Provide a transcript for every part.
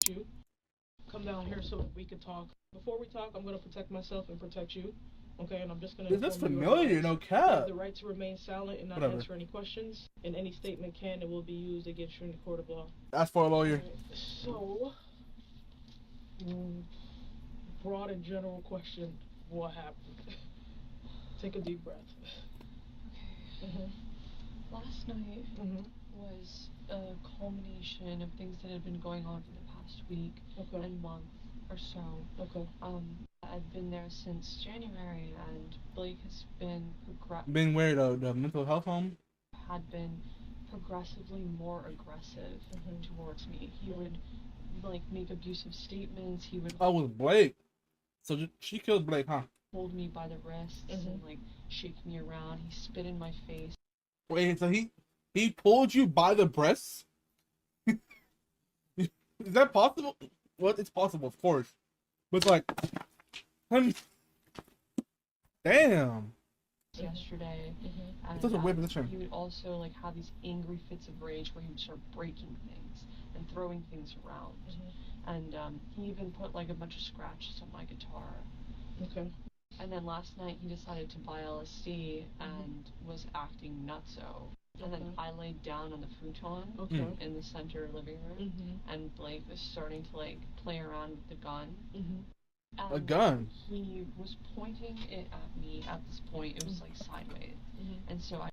protect you. Come down here so that we can talk. Before we talk, I'm gonna protect myself and protect you. Okay, and I'm just gonna Is this inform you familiar? No You cap. have the right to remain silent and not Whatever. answer any questions. And any statement can and will be used against you in the court of law. Ask for a lawyer. Right. So, broad and general question: what happened? Take a deep breath. Okay. Last night was a culmination of things that had been going on for the past week and month or so. Okay. I've been there since January, and Blake has been Been where the mental health home? Had been progressively more aggressive towards me. He would like make abusive statements. He would. Oh, it was Blake. So she killed Blake, huh? Hold me by the wrists and like shake me around. He spit in my face. Wait, so he pulled you by the breasts? Is that possible? Well, it's possible, of course. But it's like, damn. Yesterday, and It's such a weird position. he would also like have these angry fits of rage where he would start breaking things and throwing things around. And he even put like a bunch of scratches on my guitar. Okay. And then last night he decided to buy LSD and was acting nutso. And then I laid down on the futon in the center living room, and Blake was starting to like play around with the gun. A gun? He was pointing it at me at this point. It was like sideways. And so I.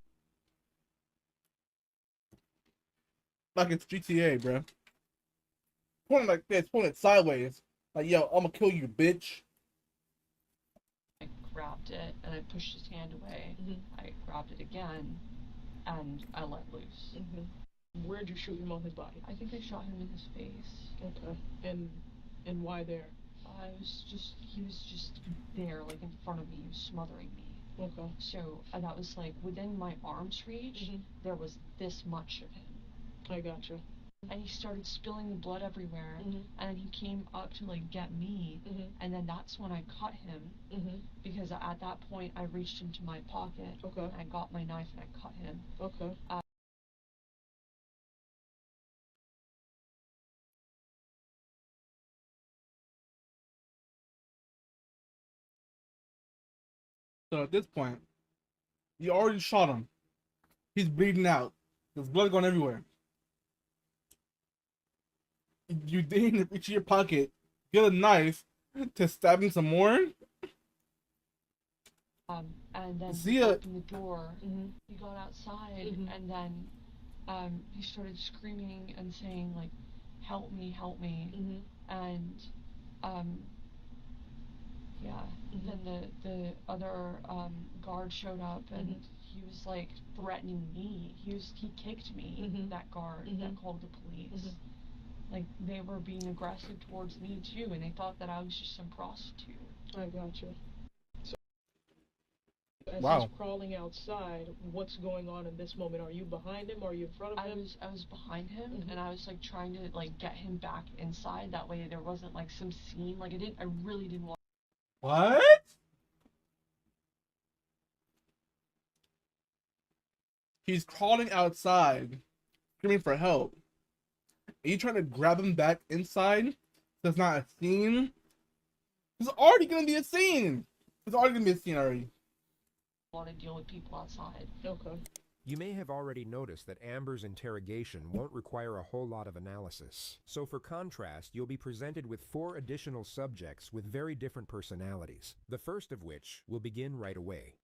Like it's GTA, bro. Pointing like this, pointing it sideways. Like, yo, I'm gonna kill you, bitch. I grabbed it and I pushed his hand away. I grabbed it again and I let loose. Where'd you shoot him on his body? I think I shot him in his face. Okay. And why there? He was just there, like in front of me. He was smothering me. Okay. So that was like within my arm's reach. There was this much of him. I gotcha. And he started spilling the blood everywhere, and he came up to like get me, and then that's when I cut him, because at that point I reached into my pocket, and I got my knife and I cut him. Okay. So at this point, you already shot him. He's bleeding out. There's blood going everywhere. You didn't reach your pocket, get a knife to stab him some more. And then he opened the door. He got outside, and then he started screaming and saying like, "Help me, help me!" And yeah. Then the other guard showed up, and he was like threatening me. He kicked me. That guard that called the police. Like they were being aggressive towards me too, and they thought that I was just some prostitute. I gotcha. So, as wow. He's crawling outside, what's going on in this moment? Are you behind him? Are you in front of him? I was behind him, and I was like trying to like get him back inside. That way there wasn't like some scene. Like I really didn't want. What? He's crawling outside, screaming for help. Are you trying to grab him back inside? There's not a scene. There's already gonna be a scene. There's already gonna be a scene already. Want to deal with people outside. Okay. You may have already noticed that Amber's interrogation won't require a whole lot of analysis. So for contrast, you'll be presented with 4 additional subjects with very different personalities, the first of which will begin right away.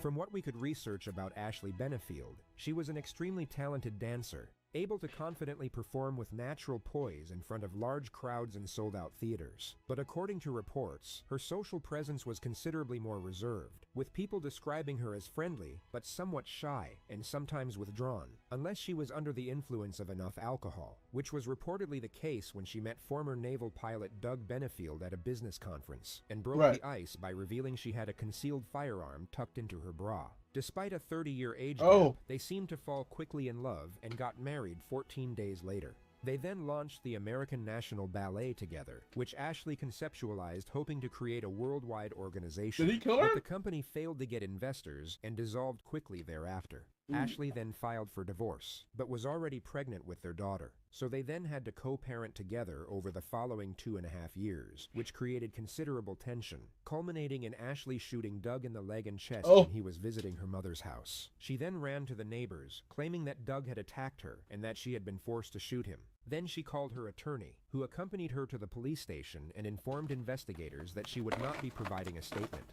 From what we could research about Ashley Benefield, she was an extremely talented dancer, able to confidently perform with natural poise in front of large crowds in sold-out theaters. But according to reports, her social presence was considerably more reserved, with people describing her as friendly, but somewhat shy and sometimes withdrawn, unless she was under the influence of enough alcohol, which was reportedly the case when she met former naval pilot Doug Benefield at a business conference, and broke the ice by revealing she had a concealed firearm tucked into her bra. Despite a 30-year age gap, they seemed to fall quickly in love and got married 14 days later. They then launched the American National Ballet together, which Ashley conceptualized hoping to create a worldwide organization. Did he kill her? But the company failed to get investors and dissolved quickly thereafter. Ashley then filed for divorce, but was already pregnant with their daughter, so they then had to co-parent together over the following 2.5 years, which created considerable tension, culminating in Ashley shooting Doug in the leg and chest when he was visiting her mother's house. She then ran to the neighbors, claiming that Doug had attacked her and that she had been forced to shoot him. Then she called her attorney, who accompanied her to the police station and informed investigators that she would not be providing a statement.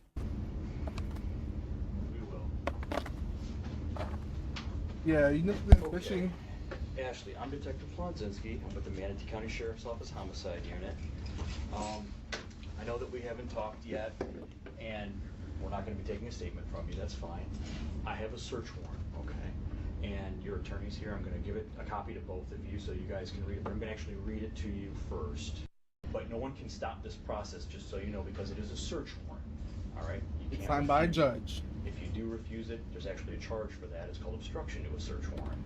We will. Yeah, you know, fishing. Ashley, I'm Detective Flonzinski. I'm with the Manatee County Sheriff's Office Homicide Unit. I know that we haven't talked yet, and we're not going to be taking a statement from you. That's fine. I have a search warrant, okay? And your attorney's here. I'm going to give it a copy to both of you so you guys can read it. But I'm going to actually read it to you first. But no one can stop this process, just so you know, because it is a search warrant. All right? You can't Signed by a refuse it. judge. If you do refuse it, there's actually a charge for that. It's called obstruction to a search warrant.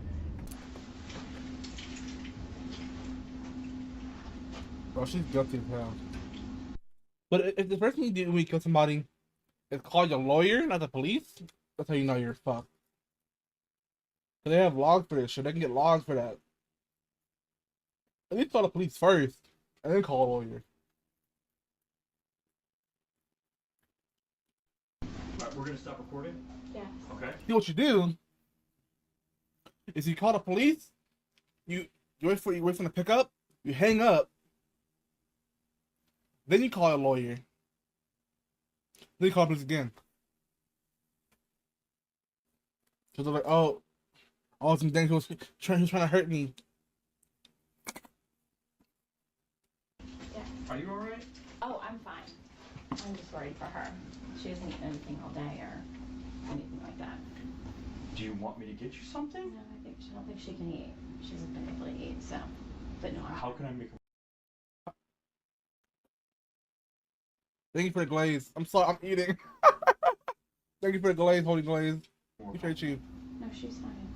Bro, she's guilty as hell. But if the first thing you do when you kill somebody is call your lawyer, not the police, that's how you know you're fucked. They have logs for this shit. They can get logs for that. At least call the police first, and then call a lawyer. Alright, we're gonna stop recording? Yeah. Okay. See what you do is you call the police, you wait for them to pick up, you hang up, then you call a lawyer. Then you call the police again. So they're like, oh, some things he was trying to hurt me. Yeah. Are you alright? Oh, I'm fine. I'm just worried for her. She hasn't eaten anything all day or anything like that. Do you want me to get you something? No, I don't think she can eat. She hasn't been able to eat, so. But no, I'm How can I make a... Thank you for the glaze. I'm sorry, I'm eating. Thank you for the glaze, holy glaze. Appreciate you. No, she's fine.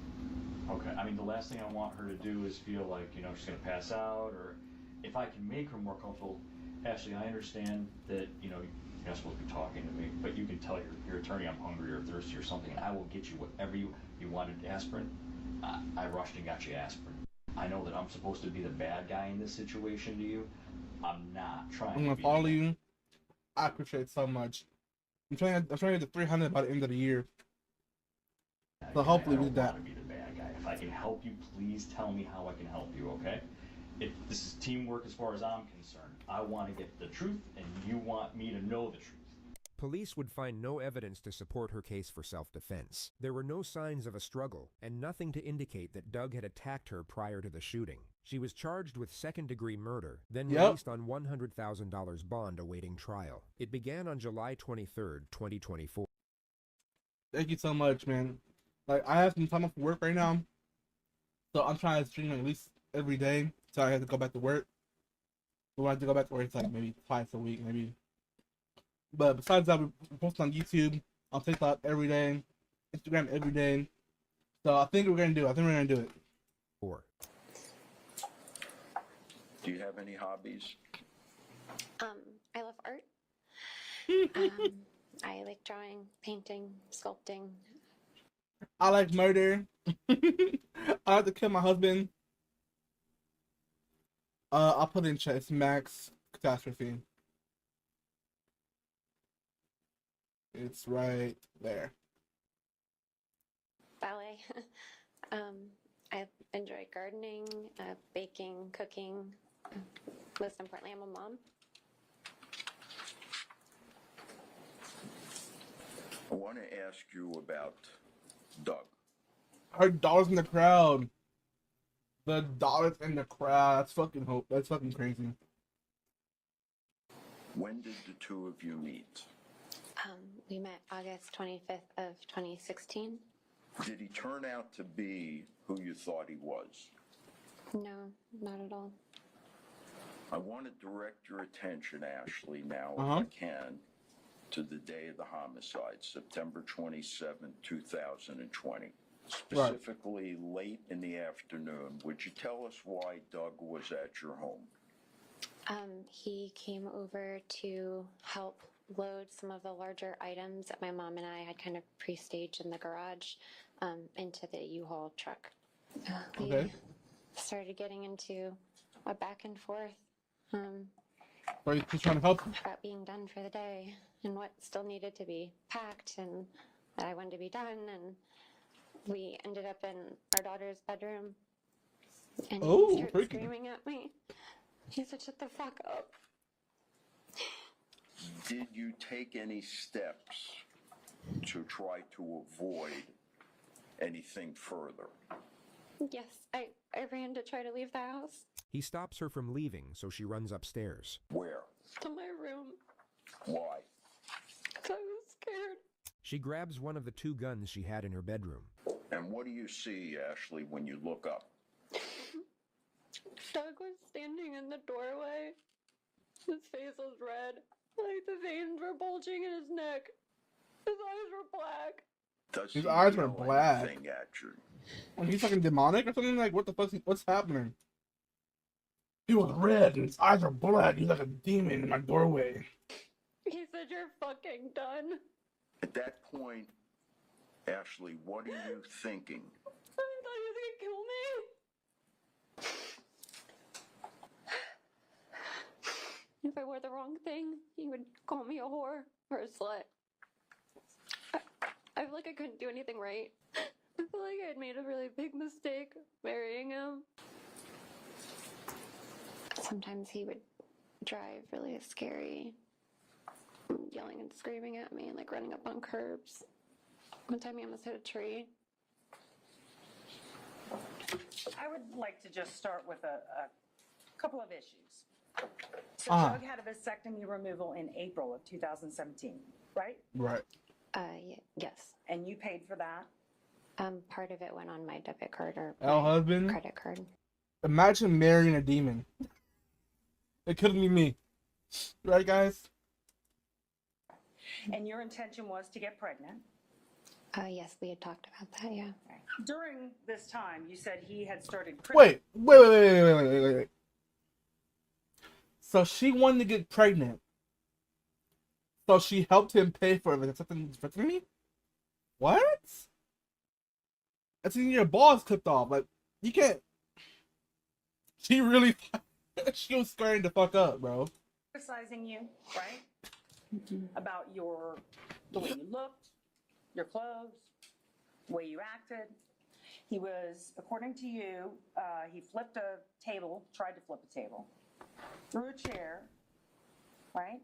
Okay, I mean, the last thing I want her to do is feel like, you know, she's gonna pass out, or if I can make her more comfortable. Ashley, I understand that, you know, you're not supposed to be talking to me, but you can tell your attorney I'm hungry or thirsty or something, and I will get you whatever you wanted. Aspirin, I rushed and got you aspirin. I know that I'm supposed to be the bad guy in this situation to you. I'm not trying I'm gonna to follow you. I appreciate it so much. I'm trying to get to 300 by the end of the year. So hopefully we do that. I don't want to be the bad guy. If I can help you, please tell me how I can help you, okay? If this is teamwork as far as I'm concerned. I want to get the truth, and you want me to know the truth. Police would find no evidence to support her case for self-defense. There were no signs of a struggle, and nothing to indicate that Doug had attacked her prior to the shooting. She was charged with second-degree murder, then released on $100,000 bond awaiting trial. It began on July 23rd, 2024. Thank you so much, man. Like, I have some time off work right now, so I'm trying to stream at least every day, so I have to go back to work. But when I have to go back to work, it's like maybe twice a week, maybe. But besides that, we're posting on YouTube, on TikTok every day, Instagram every day. So I think we're gonna do it. 4. Do you have any hobbies? I love art. I like drawing, painting, sculpting. I like murder. I like to kill my husband. I'll put in chat. It's MaxCatastrophe. It's right there. Ballet. I enjoy gardening, baking, cooking. Most importantly, I'm a mom. I want to ask you about Doug. Her daughter's in the crowd. The daughter's in the crowd. That's fucking hope. That's fucking crazy. When did the two of you meet? We met August 25th of 2016. Did he turn out to be who you thought he was? No, not at all. I want to direct your attention, Ashley, now, if I can, to the day of the homicide, September 27, 2020. Specifically, late in the afternoon. Would you tell us why Doug was at your home? He came over to help load some of the larger items that my mom and I had kind of pre-staged in the garage. into the U-Haul truck. Okay. We started getting into a back and forth He's trying to help you. about being done for the day and what still needed to be packed and that I wanted to be done. And we ended up in our daughter's bedroom. And he started screaming at me. He said, "Shut the fuck up." Did you take any steps to try to avoid anything further? Yes, I ran to try to leave the house. He stops her from leaving, so she runs upstairs. Where? To my room. Why? I was scared. She grabs one of the 2 guns she had in her bedroom. And what do you see, Ashley, when you look up? Doug was standing in the doorway. His face was red. Like the veins were bulging in his neck. His eyes were black. Does His he eyes were yell black. anything at you? When he's fucking demonic or something, like, what the fuck? What's happening? He was red and his eyes are black. He's like a demon in my doorway. He said, "You're fucking done." At that point, Ashley, what are you thinking? I thought he was gonna kill me. If I wore the wrong thing, he would call me a whore or a slut. I feel like I couldn't do anything right. I feel like I had made a really big mistake marrying him. Sometimes he would drive really scary, yelling and screaming at me and like running up on curbs. One time he almost hit a tree. I would like to just start with a couple of issues. So Doug had a vasectomy removal in April of 2017, right? Right. Yes. And you paid for that? Part of it went on my debit card or husband. credit card. Imagine marrying a demon. It couldn't be me. Right, guys? And your intention was to get pregnant? Yes, we had talked about that, yeah. During this time, you said he had started... Wait. So she wanted to get pregnant. So she helped him pay for it. Something for me? What? That's when your balls clipped off. Like, you can't... She really... She was scaring the fuck up, bro. Criticizing you, right? About the way you looked, your clothes, the way you acted. He was, according to you, he flipped a table, tried to flip a table, threw a chair, right?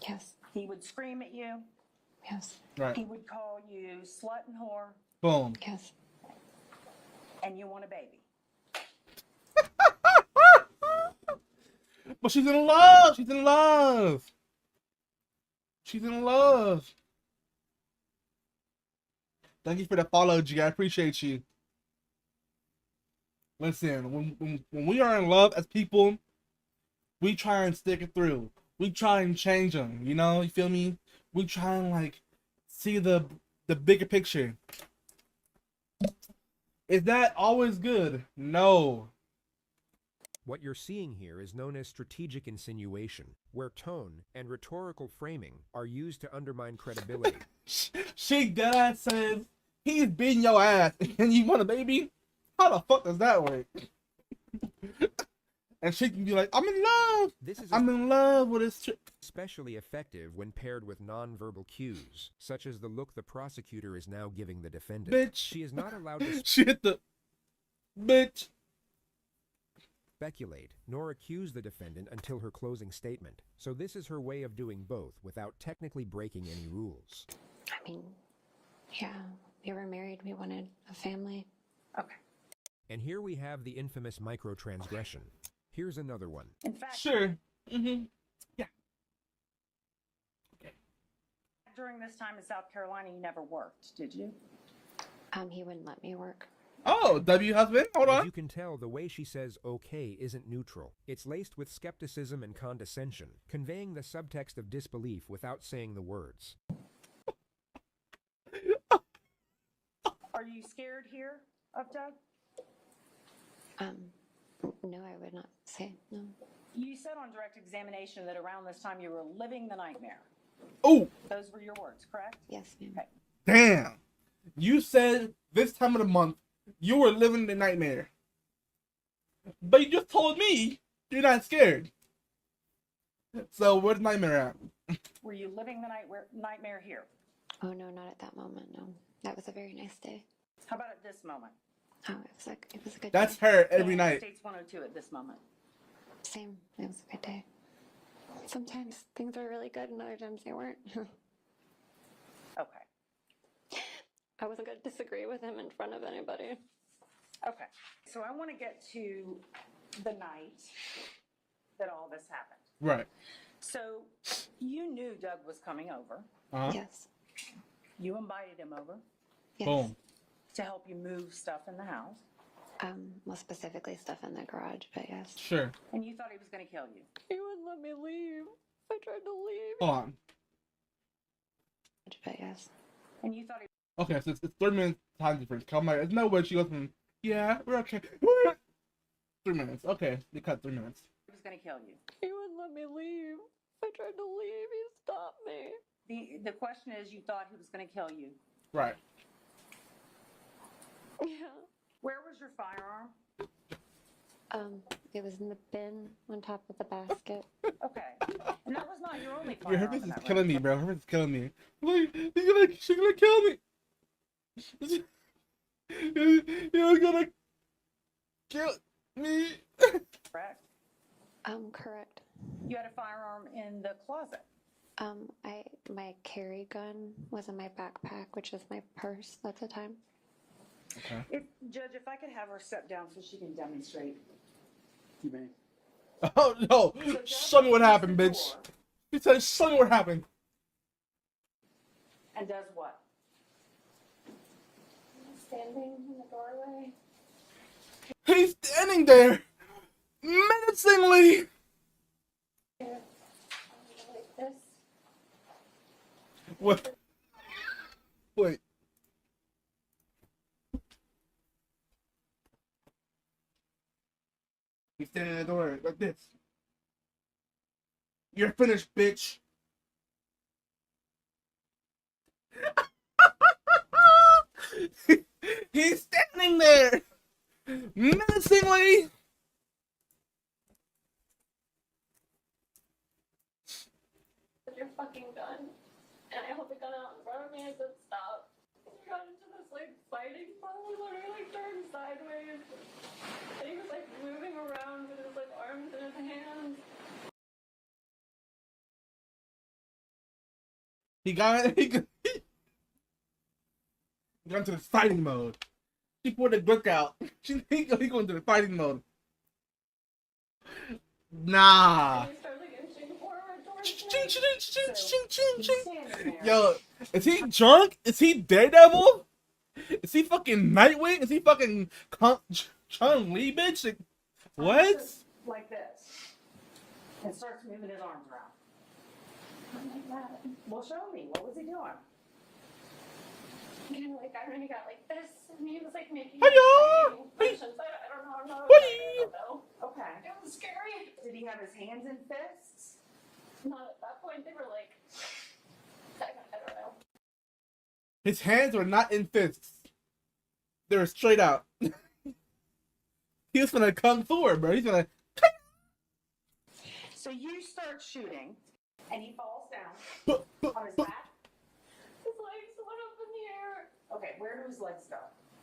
Yes. He would scream at you. Yes. Right. He would call you slut and whore. Boom. Yes. And you want a baby. But she's in love. She's in love. She's in love. Thank you for the follow, G. I appreciate you. Listen, when we are in love as people, we try and stick it through. We try and change them. You know, you feel me? We try and like see the bigger picture. Is that always good? No. What you're seeing here is known as strategic insinuation, where tone and rhetorical framing are used to undermine credibility. She deadass says, "He's beating your ass and you want a baby?" How the fuck does that work? And she can be like, "I'm in love. I'm in love with this chick." Especially effective when paired with nonverbal cues, such as the look the prosecutor is now giving the defendant. Bitch. She is not allowed to She hit the bitch. Speculate, nor accuse the defendant until her closing statement. So this is her way of doing both without technically breaking any rules. I mean, yeah, we were married. We wanted a family. Okay. And here we have the infamous microtransgression. Here's another one. In fact, sure. Mm-hmm. Yeah. Okay. During this time in South Carolina, you never worked, did you? He wouldn't let me work. Oh, W husband? Hold on. As you can tell, the way she says okay isn't neutral. It's laced with skepticism and condescension, conveying the subtext of disbelief without saying the words. Are you scared here of Doug? No, I would not say no. You said on direct examination that around this time you were living the nightmare. Oh! Those were your words, correct? Yes, ma'am. Okay. Damn. You said this time of the month you were living the nightmare. But you just told me you're not scared. So where's the nightmare at? Were you living the nightmare here? Oh no, not at that moment. No, that was a very nice day. How about at this moment? Oh, it was a good. That's day. her every And night. States 102 at this moment. Same. It was a good day. Sometimes things were really good, and other times they weren't. Okay. I wasn't going to disagree with him in front of anybody. Okay. So I want to get to the night that all this happened. Right. So you knew Doug was coming over. Yes. You invited him over. Yes. Boom. To help you move stuff in the house. Well, specifically stuff in the garage, but yes. Sure. And you thought he was going to kill you. He wouldn't let me leave. I tried to leave. Hold on. But yes. And you thought he Okay, so it's 3 minutes time difference. Come on, there's no way she goes from, yeah, we're okay. 3 minutes. Okay, they cut 3 minutes. was going to kill you. He wouldn't let me leave. I tried to leave. He stopped me. The question is, you thought he was going to kill you. Right. Yeah. Where was your firearm? It was in the bin on top of the basket. Okay. And that was not your only Your firearm. herpes in is that killing room. me, bro. Herpes is killing me. Like, she's gonna kill me. You're gonna kill me. Correct. Correct. You had a firearm in the closet. My carry gun was in my backpack, which is my purse at the time. Okay. Judge, if I could have her step down so she can demonstrate. You may. Oh no! Show me what happened, bitch. He said, "Show me what happened." And does what? Standing in the doorway. He's standing there, menacingly. Like this. What? Wait. He's standing in the door like this. You're finished, bitch. He's standing there, menacingly. With your fucking gun. And I held the gun out in front of me and said, stop. We got into this, like, fighting spot. We literally, like, turned sideways. And he was, like, moving around with his, like, arms in his hands. He got into the fighting mode. She pulled the book out. He going to the fighting mode. Nah. And he started, like, inching forward towards me. Yo, is he drunk? Is he Daredevil? Is he fucking Nightwing? Is he fucking Chun-Li, bitch? Like, what? Like this. And starts moving his arms around. Like that. Well, show me. What was he doing? Kind of like, I remember he got like this, and he was like making Hi-ya! motions. I don't know, I'm not Hi! I don't know. Okay. It was scary. Did he have his hands in fists? Not at that point, they were like, I don't know. His hands were not in fists. They were straight out. He was gonna come forward, bro. He's gonna. So you start shooting, and he falls down on his back. His legs went up in the air. Okay, where do his legs go?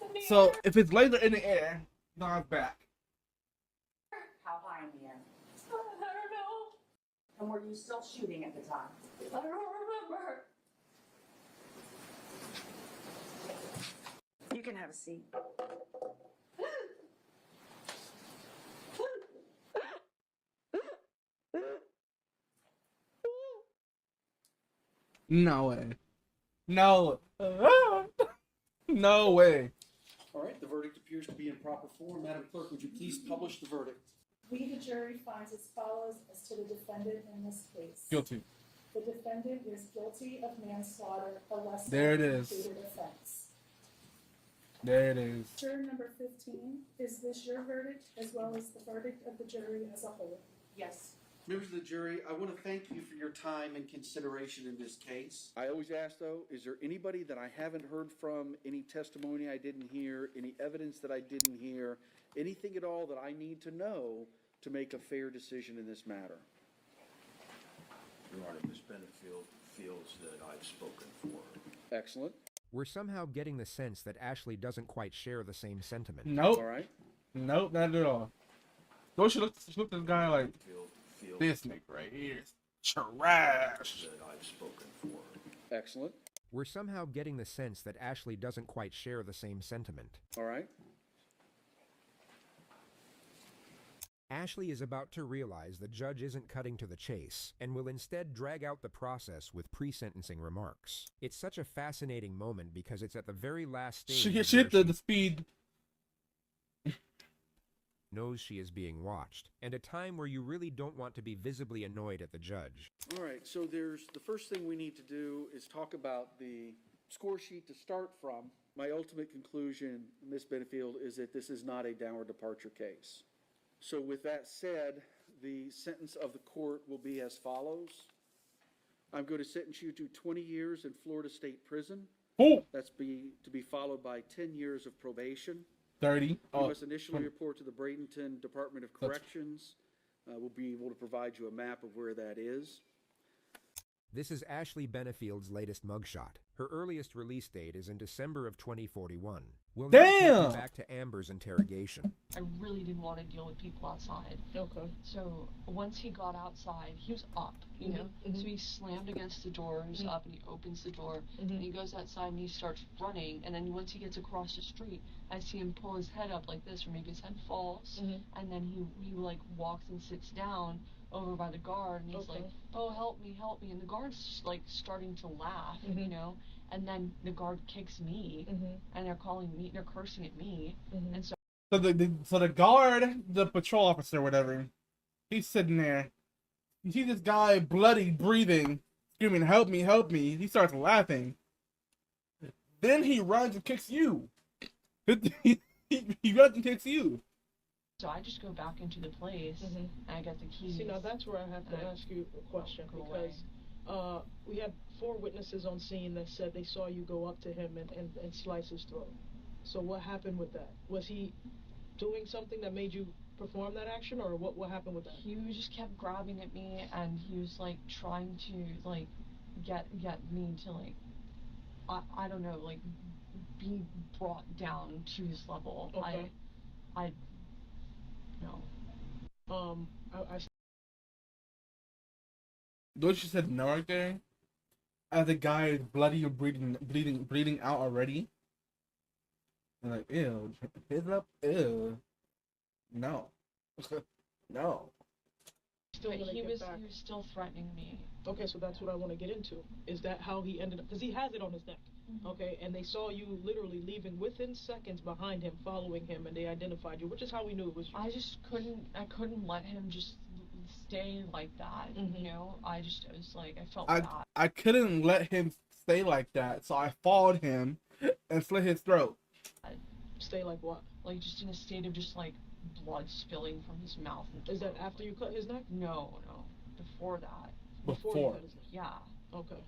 In the So air. if his legs are in the air, he's on his back. How high in the air? I don't know. And were you still shooting at the time? I don't remember. You can have a seat. No way. No. No way. All right, the verdict appears to be in proper form. Madam Clerk, would you please publish the verdict? We, the jury, finds as follows as to the defendant in this case. Guilty. The defendant is guilty of manslaughter, a lesser There it is. included offense. There it is. Juror number 15, is this your verdict as well as the verdict of the jury as a whole? Yes. Members of the jury, I want to thank you for your time and consideration in this case. I always ask, though, is there anybody that I haven't heard from, any testimony I didn't hear, any evidence that I didn't hear, anything at all that I need to know to make a fair decision in this matter? Your Honor, Ms. Benefield feels that I've spoken for her. Excellent. We're somehow getting the sense that Ashley doesn't quite share the same sentiment. Nope. All right. Nope, not at all. Don't she look at this guy like, Feel this nigga right here is trash. that I've spoken for her. Excellent. We're somehow getting the sense that Ashley doesn't quite share the same sentiment. All right. Ashley is about to realize the judge isn't cutting to the chase and will instead drag out the process with pre-sentencing remarks. It's such a fascinating moment because it's at the very last stage She hit the speed. knows she is being watched, and a time where you really don't want to be visibly annoyed at the judge. All right, so the first thing we need to do is talk about the score sheet to start from. My ultimate conclusion, Ms. Benefield, is that this is not a downward departure case. So with that said, the sentence of the court will be as follows. I'm going to sentence you to 20 years in Florida State Prison. Oh. That's to be followed by 10 years of probation. 30. You Oh. must initially report to the Bradenton Department of Corrections. We'll be able to provide you a map of where that is. This is Ashley Benefield's latest mugshot. Her earliest release date is in December of 2041. We'll now take you back to Amber's interrogation. I really didn't want to deal with people outside. Okay. So once he got outside, he was up, you know? So he slammed against the door, he was up, and he opens the door, and he goes outside and he starts running, and then once he gets across the street, I see him pull his head up like this, or maybe his head falls, and then he like walks and sits down over by the guard, and he's like, oh, help me, and the guard's like starting to laugh, you know? And then the guard kicks me, and they're calling me, they're cursing at me, and so the guard, the patrol officer, whatever, he's sitting there. You see this guy bloody breathing, screaming, help me, help me. He starts laughing. Then he runs and kicks you. he runs and kicks you. So I just go back into the place, and I get the keys. See, now that's where I have to ask you a question, because we had 4 witnesses on scene that said they saw you go up to him and slice his throat. So what happened with that? Was he doing something that made you perform that action, or what happened with that? He just kept grabbing at me, and he was like trying to like get me to like I don't know, like be brought down to his level. Okay. I no. Don't you said no right there? As the guy is bloody and bleeding out already. And like, ew, his up, ew. No. No. But he was still threatening me. Okay, so that's what I want to get into. Is that how he ended up? Because he has it on his neck. Okay, and they saw you literally leaving within seconds behind him, following him, and they identified you, which is how we knew it was you. I couldn't let him just stay like that, you know? I was like, I felt bad. I couldn't let him stay like that, so I followed him and slit his throat. Stay like what? Like just in a state of just like blood spilling from his mouth. Is that after you cut his neck? No. Before that. Before you cut his neck? Yeah. Okay.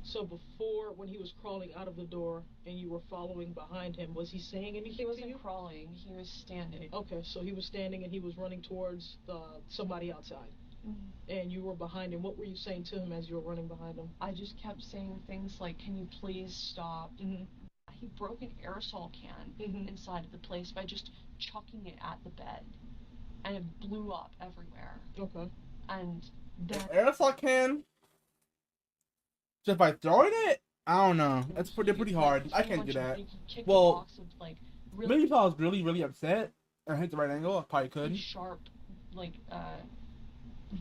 So before, when he was crawling out of the door and you were following behind him, was he saying anything to you? He wasn't crawling, he was standing. Okay, so he was standing and he was running towards somebody outside. And you were behind him. What were you saying to him as you were running behind him? I just kept saying things like, can you please stop? He broke an aerosol can inside of the place by just chucking it at the bed. And it blew up everywhere. Okay. And then... An aerosol can? Just by throwing it? I don't know. That's pretty hard. I can't do that. Well, maybe if I was really, really upset and hit the right angle, I probably could. Sharp, like,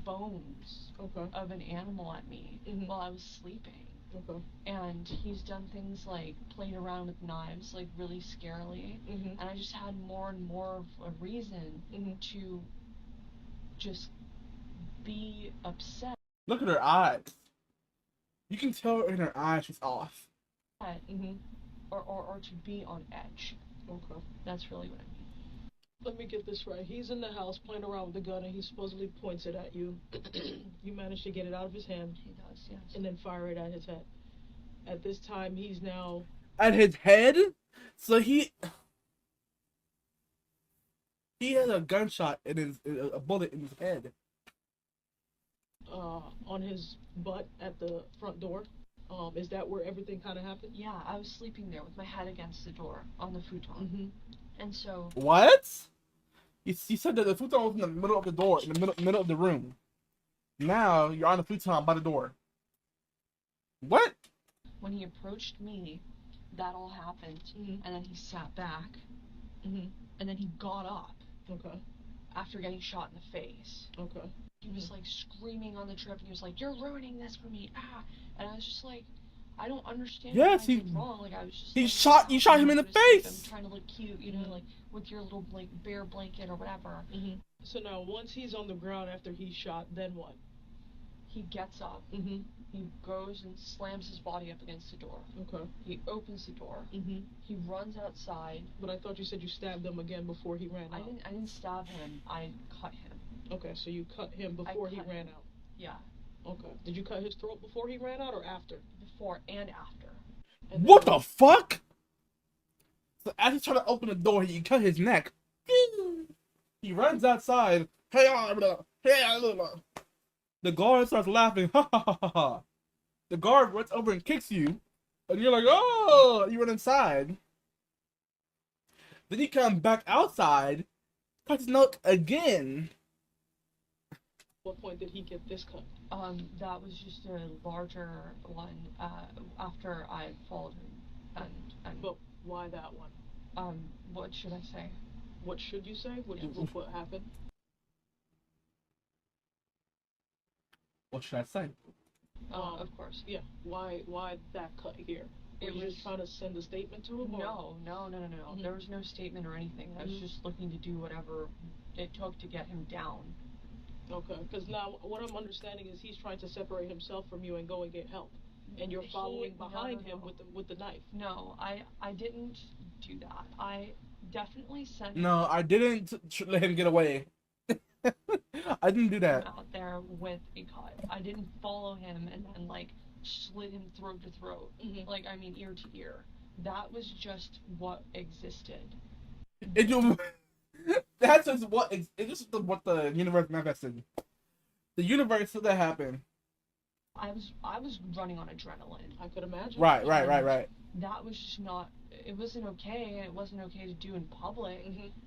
bones of an animal at me while I was sleeping. Okay. And he's done things like played around with knives, like really scarily. And I just had more and more of a reason to just be upset. Look at her eyes. You can tell in her eyes she's off. Or to be on edge. Okay. That's really what I mean. Let me get this right. He's in the house playing around with the gun and he supposedly points it at you. You manage to get it out of his hand. He does, yes. And then fire it at his head. At this time, he's now... At his head? So he has a gunshot in a bullet in his head. On his butt at the front door. Is that where everything kind of happened? Yeah, I was sleeping there with my head against the door on the futon. And so... What? You said that the futon was in the middle of the door, in the middle of the room. Now, you're on the futon by the door. What? When he approached me, that all happened, and then he sat back, and then he got up. Okay. After getting shot in the face. Okay. He was like screaming on the trip, and he was like, "You're ruining this for me!" And I was just like, I don't understand. Yes, what I did wrong. Like I was just. You shot him in the face. I'm trying to look cute, you know, like with your little like bear blanket or whatever. So now, once he's on the ground after he's shot, then what? He gets up. He goes and slams his body up against the door. Okay. He opens the door. He runs outside. But I thought you said you stabbed him again before he ran out. I didn't stab him. I cut him. Okay, so you cut him before he ran out. Yeah. Okay. Did you cut his throat before he ran out or after? Before and after. And what the fuck? So as he's trying to open the door, he cut his neck. He runs outside. The guard starts laughing. Ha ha ha ha ha. The guard runs over and kicks you. And you're like, oh! You run inside. Then he comes back outside. Cuts his neck again. What point did he get this cut? That was just a larger one, after I followed him, and... But why that one? What should I say? What should you say? What happened? What should I say? Of course. Yeah. Why that cut here? Were you just trying to send a statement to him? No. There was no statement or anything. I was just looking to do whatever it took to get him down. Okay, because now what I'm understanding is he's trying to separate himself from you and go and get help, and you're following behind him with the knife. No, I didn't do that. I definitely sent. No, I didn't let him get away. I didn't do that. Out there with a cut. I didn't follow him and then like slit him throat to throat, like I mean ear to ear. That was just what existed. That's just what what the universe manifested. The universe that happened. I was running on adrenaline. I could imagine. Right. That was just not. It wasn't okay, and it wasn't okay to do in public.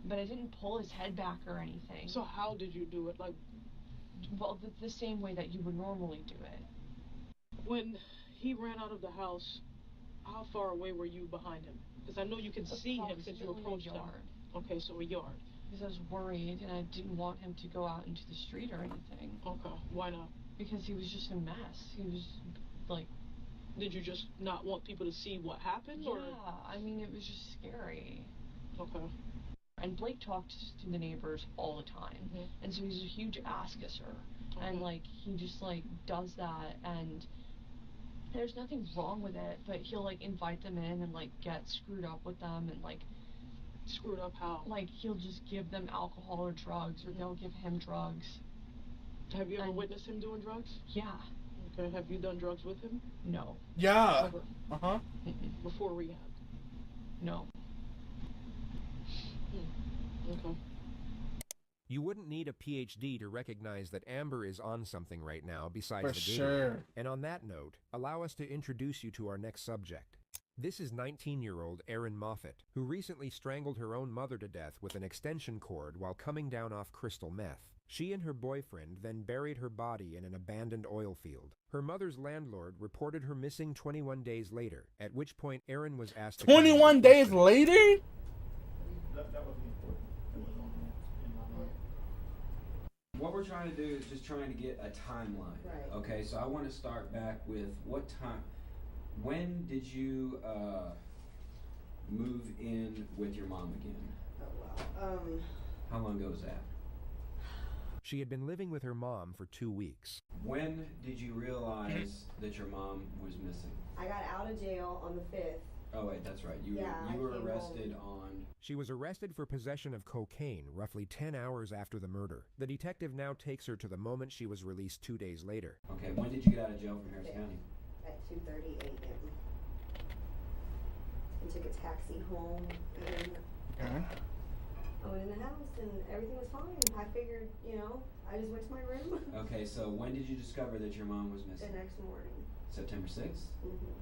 But I didn't pull his head back or anything. So how did you do it? Like, well, the same way that you would normally do it. When he ran out of the house, how far away were you behind him? Because I know you can see him since you approached him. Okay, so a yard. Because I was worried and I didn't want him to go out into the street or anything. Okay, why not? Because he was just a mess. He was like... Did you just not want people to see what happened? Yeah, I mean, it was just scary. Okay. And Blake talked to the neighbors all the time. And so he's a huge ass kisser. And like, he just like does that, and there's nothing wrong with it, but he'll like invite them in and like get screwed up with them and like... Screwed up how? Like, he'll just give them alcohol or drugs, or they'll give him drugs. Have you ever witnessed him doing drugs? Yeah. Okay, have you done drugs with him? No. Yeah. Never. Before rehab? No. Okay. You wouldn't need a PhD to recognize that Amber is on something right now besides For the game. sure. And on that note, allow us to introduce you to our next subject. This is 19-year-old Erin Moffat, who recently strangled her own mother to death with an extension cord while coming down off crystal meth. She and her boyfriend then buried her body in an abandoned oil field. Her mother's landlord reported her missing 21 days later, at which point Erin was asked to... 21 days later? That wasn't important. It was only in my mind. What we're trying to do is just trying to get a timeline. Right. Okay, so I want to start back with what time... When did you move in with your mom again? Oh, wow. How long ago was that? She had been living with her mom for 2 weeks. When did you realize that your mom was missing? I got out of jail on the 5th, Oh wait, that's right. You were arrested on... She was arrested for possession of cocaine roughly 10 hours after the murder. The detective now takes her to the moment she was released 2 days later. Okay, when did you get out of jail from Harris County? At 2:30 a.m. I took a taxi home, and I went in the house, and everything was fine. I figured, you know, I just went to my room. Okay, so when did you discover that your mom was missing? The next morning. September 6th? Mm-hmm.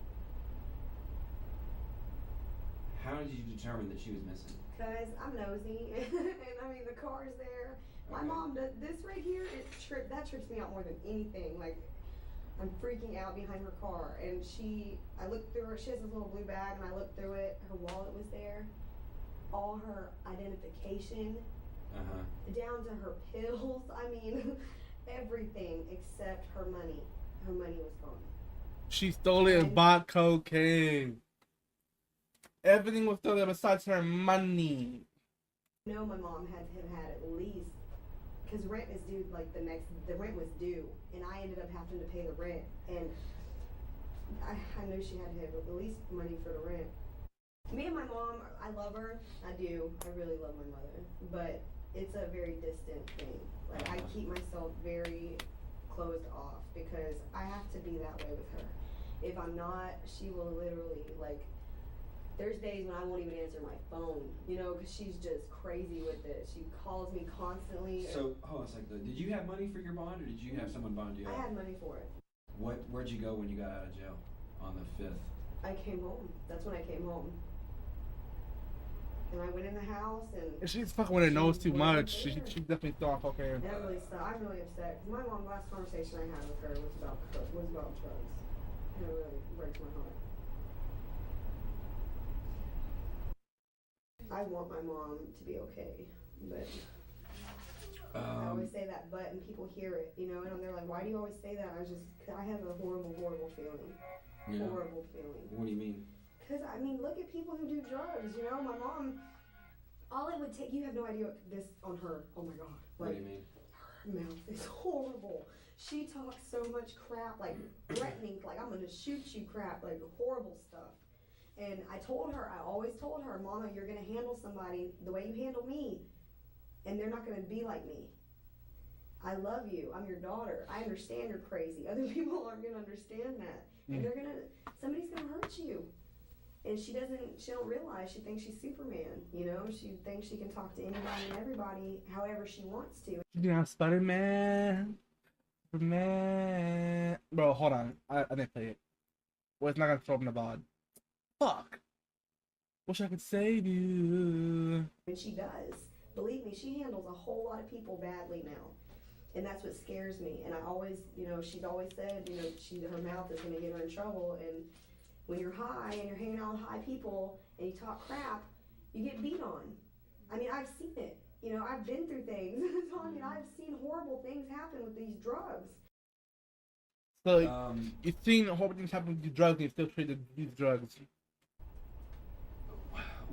How did you determine that she was missing? Because I'm nosy, and I mean, the car's there. My mom does this right here. That trips me out more than anything. Like, I'm freaking out behind her car, and I looked through her. She has this little blue bag, and I looked through it. Her wallet was there, all her identification, down to her pills. I mean, everything except her money. Her money was gone. She stole it and bought cocaine. Everything was stolen besides her money. I know my mom had to have had at least, because rent is due, like the rent was due, and I ended up having to pay the rent, and I knew she had to have at least money for the rent. Me and my mom, I love her, I do, I really love my mother, but it's a very distant thing. Like, I keep myself very closed off, because I have to be that way with her. If I'm not, she will literally, like, there's days when I won't even answer my phone, you know, because she's just crazy with it. She calls me constantly. So, hold on a second. Did you have money for your bond, or did you have someone bond you out? I had money for it. Where'd you go when you got out of jail on the 5th? I came home. That's when I came home. And I went in the house, and... If she's fucking with her nose too much, she definitely thought cocaine. That really sucked. I'm really upset, because my mom, last conversation I had with her was about drugs. And it really breaks my heart. I want my mom to be okay, but I always say that but, and people hear it, you know, and they're like, why do you always say that? I have a horrible, horrible feeling. Yeah. Horrible feeling. What do you mean? Because, I mean, look at people who do drugs, you know, my mom, all it would take, you have no idea what this on her, oh my God. Like, what do you mean? Her mouth is horrible. She talks so much crap, like threatening, like I'm gonna shoot you crap, like horrible stuff. And I always told her, Mama, you're going to handle somebody the way you handle me, and they're not going to be like me. I love you. I'm your daughter. I understand you're crazy. Other people aren't going to understand that. And somebody's going to hurt you. And she don't realize, she thinks she's Superman, you know? She thinks she can talk to anybody and everybody however she wants to. Yeah, Spider-Man. Superman. Bro, hold on. I didn't play it. Well, it's not going to throw up in the bod. Fuck. Wish I could save you. And she does. Believe me, she handles a whole lot of people badly now. And that's what scares me. And I always, you know, she's always said, you know, her mouth is going to get her in trouble. And when you're high and you're hanging out with high people and you talk crap, you get beat on. I mean, I've seen it. You know, I've been through things. So, I mean, I've seen horrible things happen with these drugs. So, you've seen horrible things happen with these drugs and you still treated these drugs.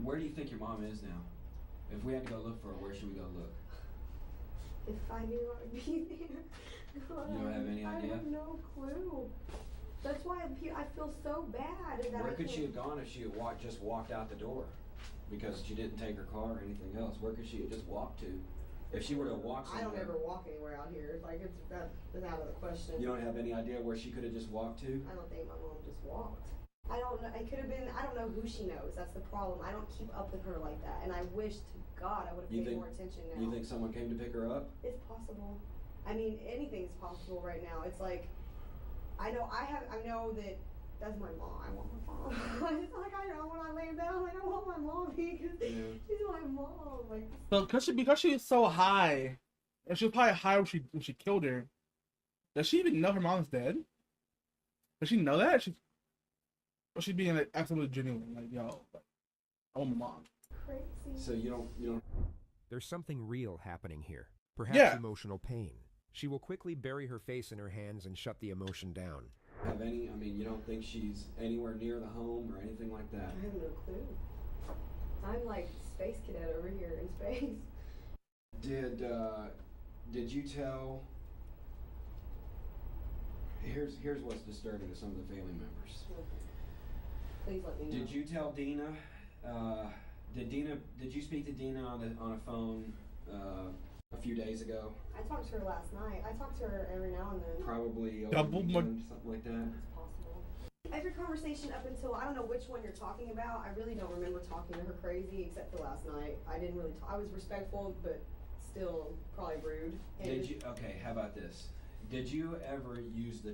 Where do you think your mom is now? If we had to go look for her, where should we go look? If I knew I would be there. God, you don't have any idea? I have no clue. That's why I feel so bad. That Where could she have gone if she had just walked out the door? Because she didn't take her car or anything else. Where could she have just walked to? If she were to walk somewhere... I don't ever walk anywhere out here. Like, that's out of the question. You don't have any idea where she could have just walked to? I don't think my mom just walked. I don't know. It could have been. I don't know who she knows. That's the problem. I don't keep up with her like that. And I wish to God I would have paid more attention now. You think someone came to pick her up? It's possible. I mean, anything's possible right now. It's like, I know that that's my mom. I want my mom. It's like, I know when I lay down, like, I want my mom because she's my mom. Like, so because she was so high, and she was probably high when she killed her. Does she even know her mom's dead? Does she know that? She's being like absolutely genuine, like, yo, I want my mom. Crazy. So you don't. There's something real happening here. Perhaps emotional pain. She will quickly bury her face in her hands and shut the emotion down. You don't think she's anywhere near the home or anything like that? I have no clue. I'm like space cadet over here in space. Did you tell? Here's what's disturbing to some of the family members. please let me know. Did you tell Dina? Did you speak to Dina on a phone a few days ago? I talked to her last night. I talk to her every now and then. Probably over the weekend, something like that. It's possible. Every conversation up until, I don't know which one you're talking about. I really don't remember talking to her crazy except for last night. I didn't really I was respectful, but still probably rude. Okay, how about this? Did you ever use the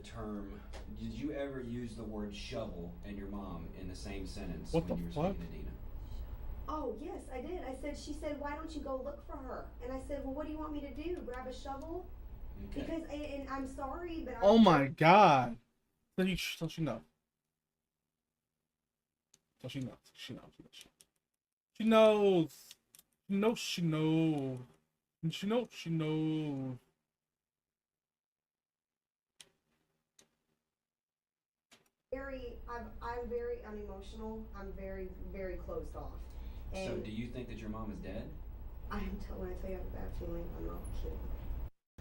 word shovel and your mom in the same sentence when you were speaking to Dina? Oh, yes, I did. She said, why don't you go look for her? And I said, well, what do you want me to do? Grab a shovel? Okay. Because, and I'm sorry, but oh my God. So she knows. So she knows. She knows. She knows. She knows. She knows. She knows. She knows. I'm very unemotional. I'm very, very closed off. And so do you think that your mom is dead? when I tell you I have a bad feeling, I'm not kidding.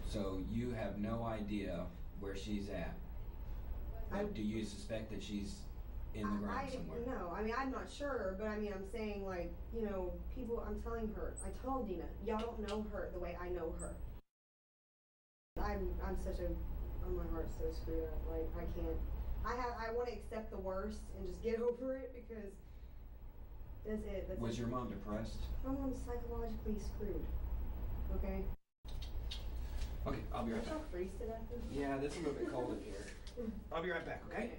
So you have no idea where she's at? Do you suspect that she's in the ground somewhere? No, I mean, I'm not sure, but I mean, I'm saying, like, you know, people, I'm telling her, I told Dina, y'all don't know her the way I know her. I'm such a, oh, my heart's so screwed up, like, I can't. I want to accept the worst and just get over it because that's it. Was your mom depressed? My mom's psychologically screwed. Okay? Okay, I'll be right back. Y'all freeze to death? Yeah, it's a little bit cold in here. I'll be right back, okay?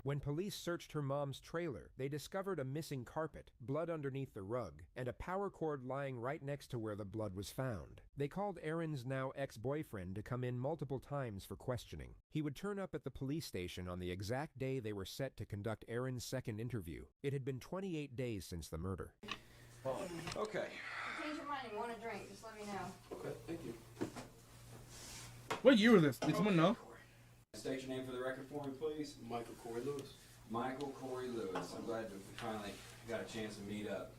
When police searched her mom's trailer, they discovered a missing carpet, blood underneath the rug, and a power cord lying right next to where the blood was found. They called Aaron's now ex-boyfriend to come in multiple times for questioning. He would turn up at the police station on the exact day they were set to conduct Aaron's second interview. It had been 28 days since the murder. Okay. Change your mind and want a drink, just let me know. Okay, thank you. What year was this? Did someone know? State your name for the record for me, please. Michael Corey Lewis. Michael Corey Lewis. I'm glad we finally got a chance to meet up.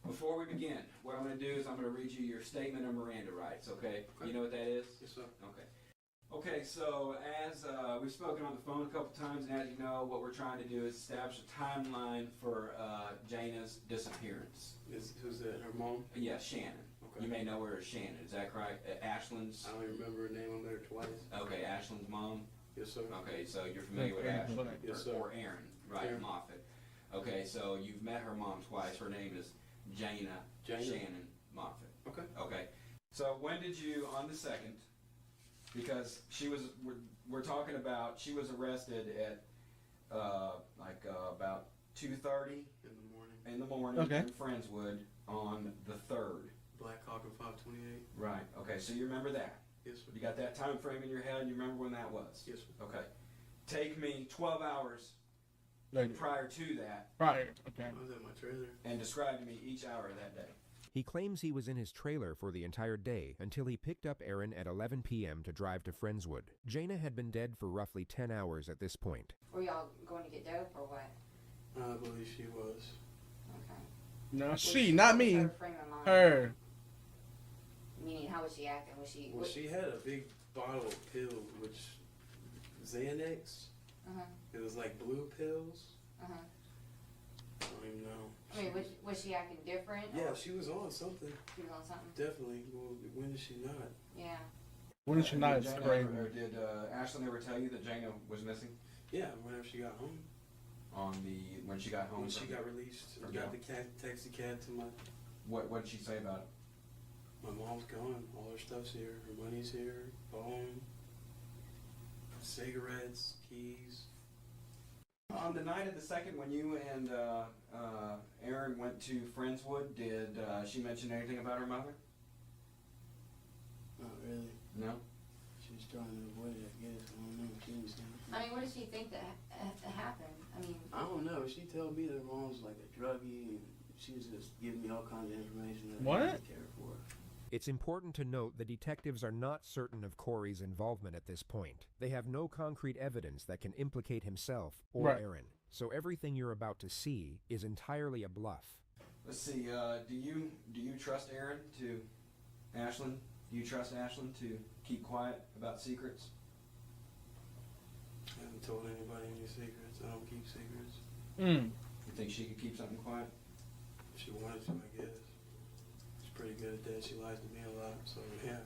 Before we begin, what I'm going to do is I'm going to read you your statement of Miranda rights, okay? You know what that is? Yes, sir. Okay. Okay, so as we've spoken on the phone a couple times, and as you know, what we're trying to do is establish a timeline for Jana's disappearance. Who's that, her mom? Yeah, Shannon. Okay. You may know her as Shannon, is that correct? Ashland's? I don't remember her name, I'm there twice. Okay, Ashland's mom? Yes, sir. Okay, so you're familiar with Ashland? Yes, sir. Or Aaron, right, Aaron. Moffat. Okay, so you've met her mom twice. Her name is Jana Shannon Moffat. Okay. Okay. So when did you, on the 2nd, because she was, we're talking about, she was arrested at about 2:30 in the morning okay. in Friendswood on the 3rd. Black Hawk and 528. Right. Okay. So you remember that? Yes, sir. You got that time frame in your head, and you remember when that was? Yes, sir. Okay. Take me 12 hours prior to that. Prior. Okay. I was at my trailer. And describe to me each hour of that day. He claims he was in his trailer for the entire day until he picked up Aaron at 11 p.m. to drive to Friendswood. Jana had been dead for roughly 10 hours at this point. Were y'all going to get dope or what? I believe she was. Okay. No, she, not me. Her frame of mind? Her. Meaning, how was she acting? Was she? Well, she had a big bottle of pills, which Xanax. It was like blue pills. I don't even know. I mean, was she acting different? Yeah, she was on something. She was on something? Definitely. Well, when did she not? Yeah. When did she not? Did Ashland ever tell you that Jana was missing? Yeah, whenever she got home. When she got home? When she got released, got the taxi cab to my... What did she say about it? My mom's gone. All her stuff's here. Her money's here. Phone. Cigarettes. Keys. On the night of the 2nd, when you and Aaron went to Friendswood, did she mention anything about her mother? Not really. No? She was trying to avoid it, I guess. I don't know. She was I mean, what does she think that happened? I mean... I don't know. She told me that her mom's like a druggie, and she was just giving me all kinds of information that I didn't care for. It's important to note the detectives are not certain of Corey's involvement at this point. They have no concrete evidence that can implicate himself or Aaron, so everything you're about to see is entirely a bluff. Let's see, do you trust Aaron to Ashland? Do you trust Ashlyn to keep quiet about secrets? I haven't told anybody any secrets. I don't keep secrets. Mm. You think she could keep something quiet? If she wanted to, I guess. She's pretty good at that. She lies to me a lot, so yeah,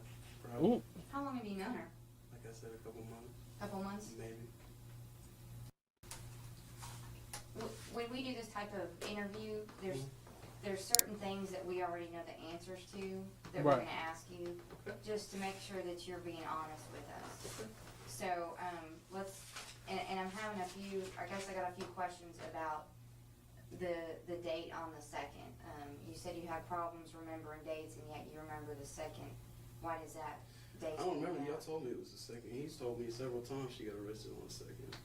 probably. Ooh. How long have you known her? Like I said, a couple months. Couple months? Maybe. When we do this type of interview, there's certain things that we already know the answers to that we're Right. going to ask you, just to make sure that you're being honest with us. So let's, and I'm having a few, I guess I got a few questions about the date on the 2nd. You said you had problems remembering dates, and yet you remember the 2nd. Why does that date I don't stand remember. out? Y'all told me it was the 2nd. He's told me several times she got arrested on the 2nd.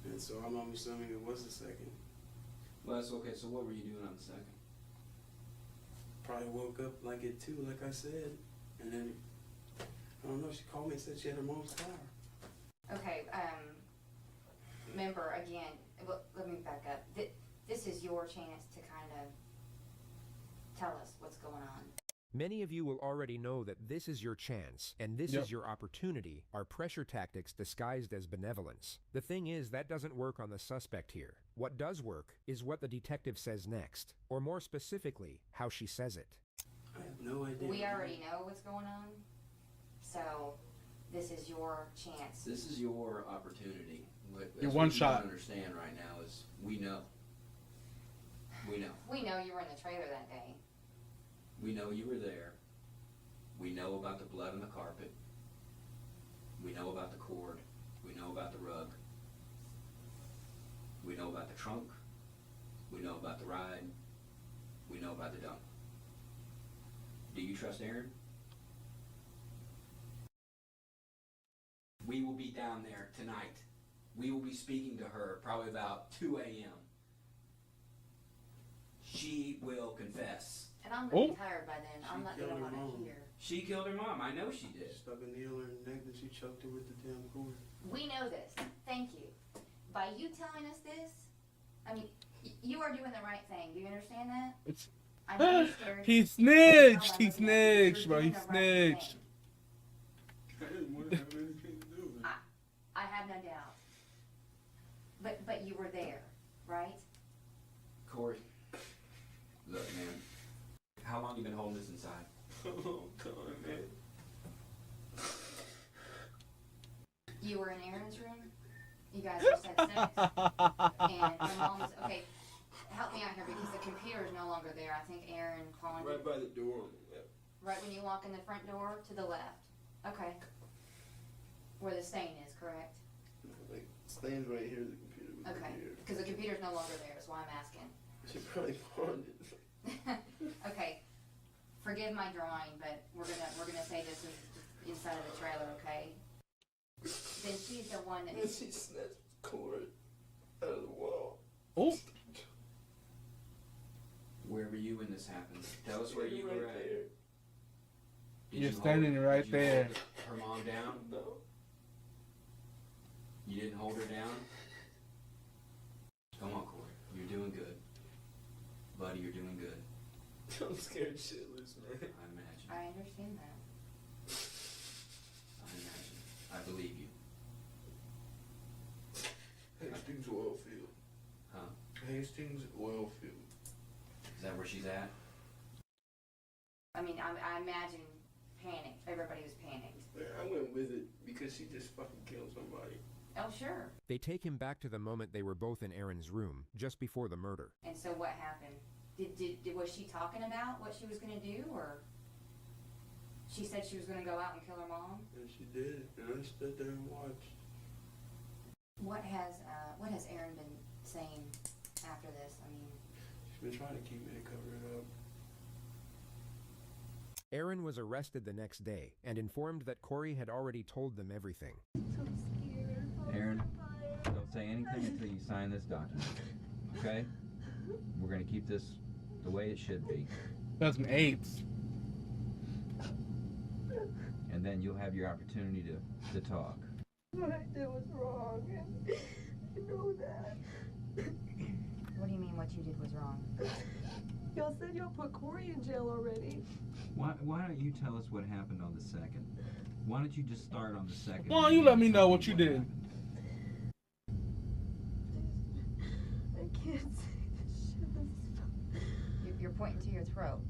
And so I'm assuming it was the 2nd. Well, that's okay. So what were you doing on the 2nd? Probably woke up like at 2, like I said, and then I don't know. She called me and said she had her mom's car. Okay, remember again, let me back up. This is your chance to kind of tell us what's going on. Many of you will already know that this is your chance, and this Yep. is your opportunity, are pressure tactics disguised as benevolence. The thing is, that doesn't work on the suspect here. What does work is what the detective says next, or more specifically, how she says it. I have no idea. We already know what's going on, so this is your chance. This is your opportunity. Your one what you shot. don't understand right now is we know. We know. We know you were in the trailer that day. We know you were there. We know about the blood on the carpet. We know about the cord. We know about the rug. We know about the trunk. We know about the ride. We know about the dump. Do you trust Erin? We will be down there tonight. We will be speaking to her probably about 2 a.m. She will confess. And I'm going to be tired by then. I'm not going to want to hear. She killed her mom. I know she did. Stuck a needle in her neck and she choked her with the damn cord. We know this. Thank you. By you telling us this, I mean, you are doing the right thing. Do you understand that? It's I know you're scared. he snitched. He snitched, bro. He snitched. I didn't want to have anything to do with it. I have no doubt. But you were there, right? Corey, look, man. How long you been holding this inside? A long time, man. You were in Aaron's room. You guys just had sex. And her mom was, okay, help me out here because the computer is no longer there. I think Aaron calling Right by the door on the left. right when you walk in the front door to the left. Okay. Where the stain is, correct? Like, stands right here, the computer was Okay. right here. Because the computer's no longer there is why I'm asking. She probably pawned it. Okay. Forgive my drawing, but we're gonna say this is inside of the trailer, okay? Then she's the one that. And she snatched the cord out of the wall. Oh. Where were you when this happened? Tell us where you were at. There. You're standing right did you there. hold her mom down? No. You didn't hold her down? Come on, Corey. You're doing good. Buddy, you're doing good. I'm scared shitless, man. I imagine. I understand that. I imagine. I believe you. Hastings oil field. Huh? Hastings oil field. Is that where she's at? I mean, I imagine panic. Everybody was panicked. Man, I went with it because she just fucking killed somebody. Oh, sure. They take him back to the moment they were both in Aaron's room, just before the murder. And so what happened? Was she talking about what she was going to do, or she said she was going to go out and kill her mom? And she did, and I stood there and watched. What has Aaron been saying after this? I mean, She's been trying to keep me to cover it up. Aaron was arrested the next day and informed that Corey had already told them everything. Aaron, don't say anything until you sign this document. Okay? We're going to keep this the way it should be. 2008. And then you'll have your opportunity to talk. What I did was wrong, and I know that. what do you mean what you did was wrong? Y'all said y'all put Corey in jail already. Why don't you tell us what happened on the 2nd? Why don't you just start on the 2nd? Why don't you let me know what you did? I can't say this shit. You're pointing to your throat.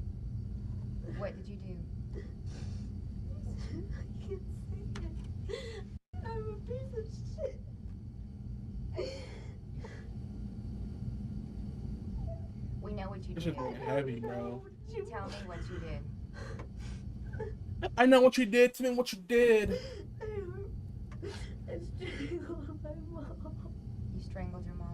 What did you do? I can't say it. I'm a piece of shit. We know what you This did. is really heavy, bro. Tell me what you did. I know what you did. Tell me what you did. I strangled my mom. You strangled your mom?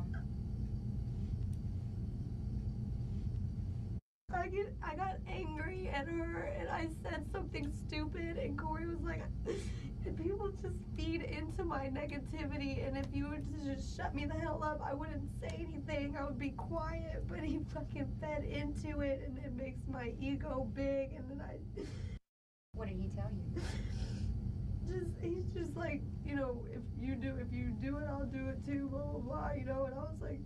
I got angry at her and I said something stupid and Corey was like, and people just feed into my negativity, and if you were to just shut me the hell up, I wouldn't say anything, I would be quiet, but he fucking fed into it and it makes my ego big, and then What did he tell you? He's just like, you know, if you do it, I'll do it too, blah, blah, blah, you know, and I was like,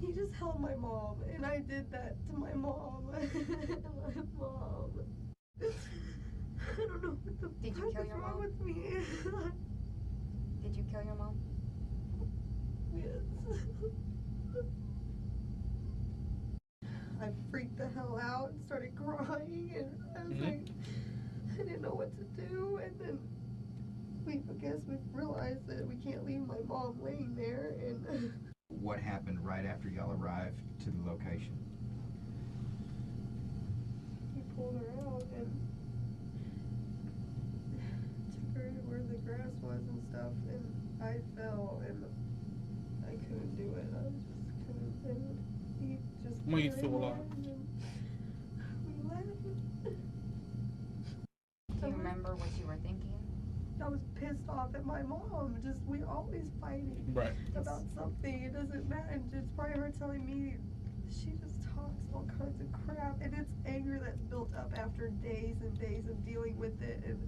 he just held my mom, and I did that to my mom. My mom. I don't know what the Did you kill your wrong mom? with me. Did you kill your mom? Yes. I freaked the hell out and started crying, and I was like, I didn't know what to do, and then I guess we realized that we can't leave my mom laying there, and What happened right after y'all arrived to the location? he pulled her out and took her to where the grass was and stuff, and I fell and I couldn't do it. I just couldn't. And he just When you put her feel in alive. there, and we left. Do you remember what you were thinking? I was pissed off at my mom. We're always fighting about something. It doesn't matter. It's probably her telling me she just talks all kinds of crap, and it's anger that's built up after days and days of dealing with it. And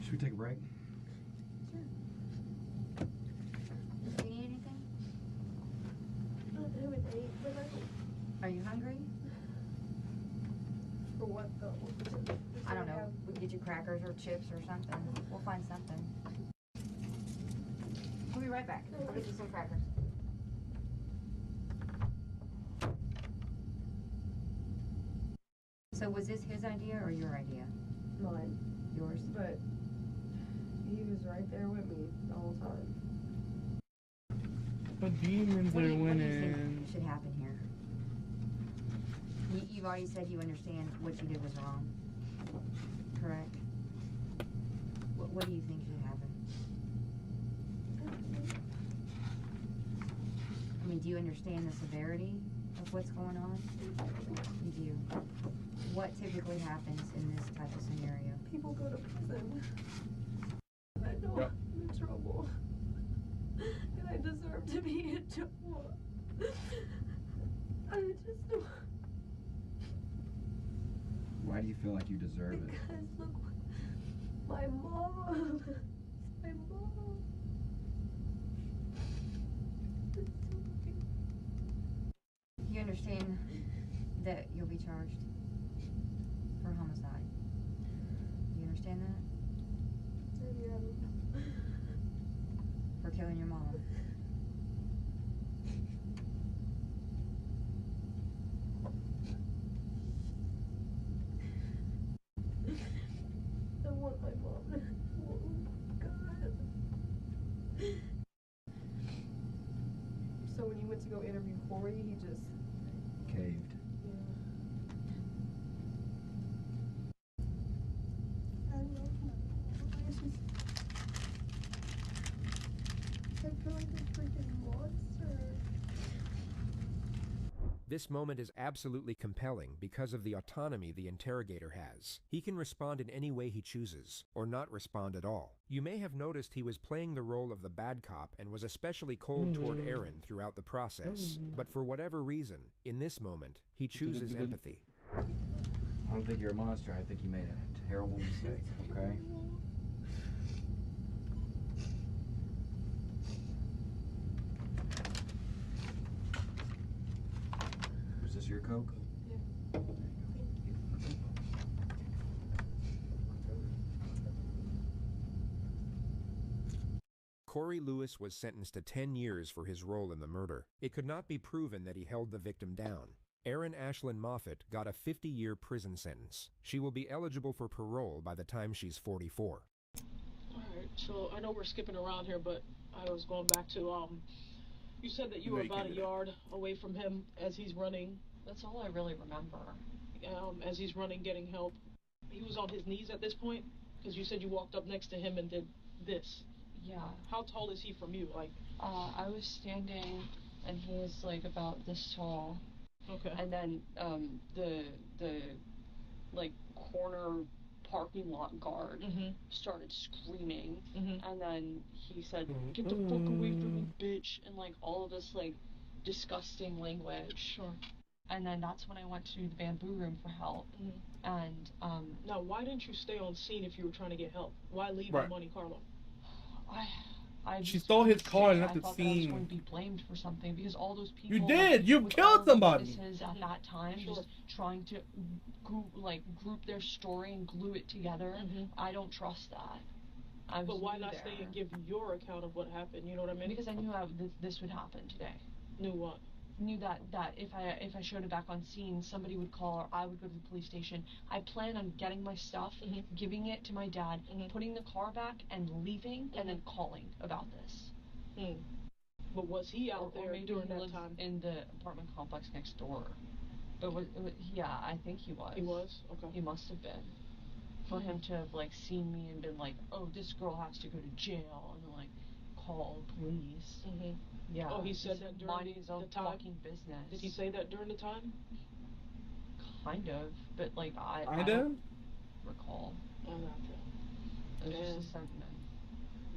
Should we take a break? Do you need anything? I haven't ate, but I don't. Are you hungry? For what though? I don't know. We can get you crackers or chips or something. We'll find something. We'll be right back. I'll get you some crackers. So was this his idea or your idea? Mine. Yours? But he was right there with me the whole time. The demons What do are you think winning. should happen here? You've already said you understand what you did was wrong. Correct? What do you think should happen? I mean, do you understand the severity of what's going on? You do. What typically happens in this type of scenario? People go to prison. I know I'm in trouble. And I deserve to be in trouble. I just don't. Why do you feel like you deserve it? Because look, my mom. My mom. You understand that you'll be charged for homicide? You understand that? Yeah. For killing your mom? I want my mom. Oh, God. So when you went to go interview Corey, he just Caved. I love my mom. I feel like a freaking monster. This moment is absolutely compelling because of the autonomy the interrogator has. He can respond in any way he chooses, or not respond at all. You may have noticed he was playing the role of the bad cop and was especially cold toward Aaron throughout the process. But for whatever reason, in this moment, he chooses empathy. I don't think you're a monster. I think you made a terrible mistake, okay? Corey Lewis was sentenced to 10 years for his role in the murder. It could not be proven that he held the victim down. Erin Ashlyn Moffat got a 50-year prison sentence. She will be eligible for parole by the time she's 44. Alright, so I know we're skipping around here, but I was going back to, you said that you were about a yard away from him as he's running. That's all I really remember. As he's running, getting help. He was on his knees at this point? Because you said you walked up next to him and did this. Yeah. How tall is he from you? Like, I was standing, and he was like about this tall. Okay. And then the like corner parking lot guard started screaming, and then he said, "Get the fuck away from me, bitch!" and like all of this like disgusting language. Sure. And then that's when I went to the bamboo room for help. And now, why didn't you stay on scene if you were trying to get help? Why leave the Monte Carlo? She stole his car and left I the thought that I was scene. going to be blamed for something because all those people. You did. You with killed all the somebody. witnesses at that time, just trying to group their story and glue it together. I don't trust that. But why not stay and give your account of what happened? You know what I mean? Because I knew this would happen today. Knew what? Knew that if I showed it back on scene, somebody would call or I would go to the police station. I plan on getting my stuff, giving it to my dad, putting the car back and leaving, and then calling about this. But was he out or there maybe during he that lived time? in the apartment complex next door? But yeah, I think he was. He was? Okay. He must have been. For him to have like seen me and been like, "Oh, this girl has to go to jail," and then like call police. Yeah. Oh, he said that during minding his own the time? fucking business. Did he say that during the time? Kind of, but like I Kinda? don't recall. Oh, It was just a sentiment.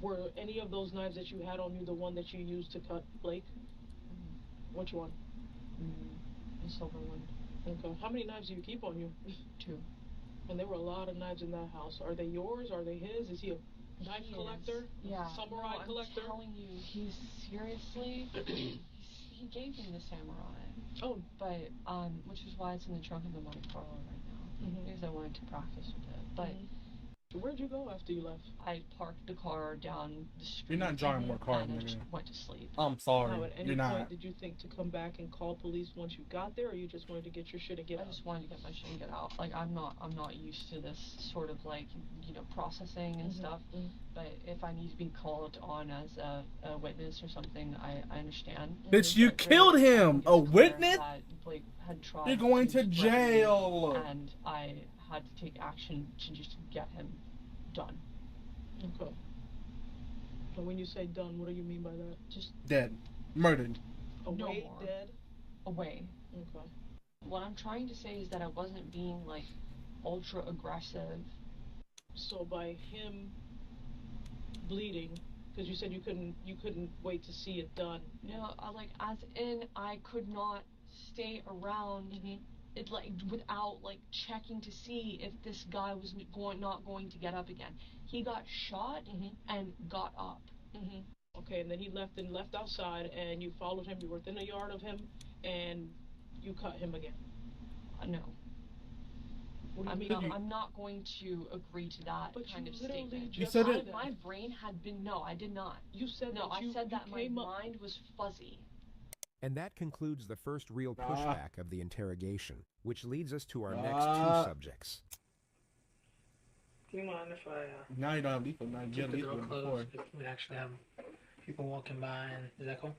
Were any of those knives that you had on you the one that you used to cut Blake? Which one? The silver one. Okay. How many knives do you keep on you? 2. And there were a lot of knives in that house. Are they yours? Are they his? Is he a knife collector? Yeah. Samurai collector? I'm telling you, he's seriously. He gave me the samurai. Oh. But which is why it's in the trunk of the Monte Carlo right now. Because I wanted to practice with it. But. Where'd you go after you left? I parked the car down the street. You're not driving more cars, and I nigga. just went to sleep. I'm sorry. Now, at any You're point not. did you think to come back and call police once you got there, or you just wanted to get your shit and get out? I just wanted to get my shit and get out. Like I'm not used to this sort of like processing and stuff. But if I need to be called on as a witness or something, I understand. Bitch, you killed him. A witness? That Blake had tried You're going to threaten me, jail. and I had to take action to just get him done. Okay. And when you say done, what do you mean by that? Just dead. Murdered. No Away, more. dead? Away. Okay. What I'm trying to say is that I wasn't being like ultra aggressive. So by him bleeding, because you said you couldn't wait to see it done. No, as in I could not stay around it like without like checking to see if this guy was not going to get up again. He got shot and got up. Okay, and then he left outside, and you followed him. You were within a yard of him, and you cut him again. No. What do you mean? I'm not going to agree to that kind of statement. You said it. My brain had been. No, I did not. You said no. That I said that my mind was fuzzy. And that concludes the first real pushback of the interrogation, which leads us to our next 2 subjects. Do you mind if I Now you don't have lethal. Now you keep have the lethal door before. closed if we actually have people walking by? And is that cool?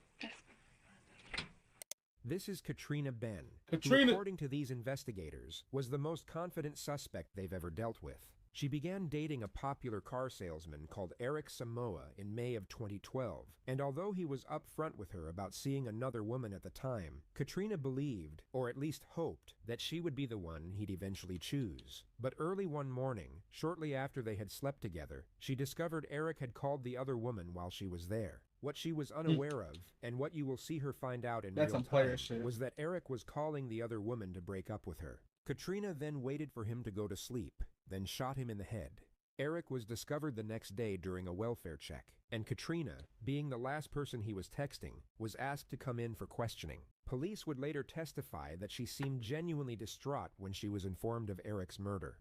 This is Katrina Ben, Katrina. who, according to these investigators, was the most confident suspect they've ever dealt with. She began dating a popular car salesman called Eric Samoa in May of 2012, and although he was upfront with her about seeing another woman at the time, Katrina believed, or at least hoped, that she would be the one he'd eventually choose. But early one morning, shortly after they had slept together, she discovered Eric had called the other woman while she was there. What she was unaware of, and what you will see her find out in real time, was that Eric was calling the other woman to break up with her. Katrina then waited for him to go to sleep, then shot him in the head. Eric was discovered the next day during a welfare check, and Katrina, being the last person he was texting, was asked to come in for questioning. Police would later testify that she seemed genuinely distraught when she was informed of Eric's murder.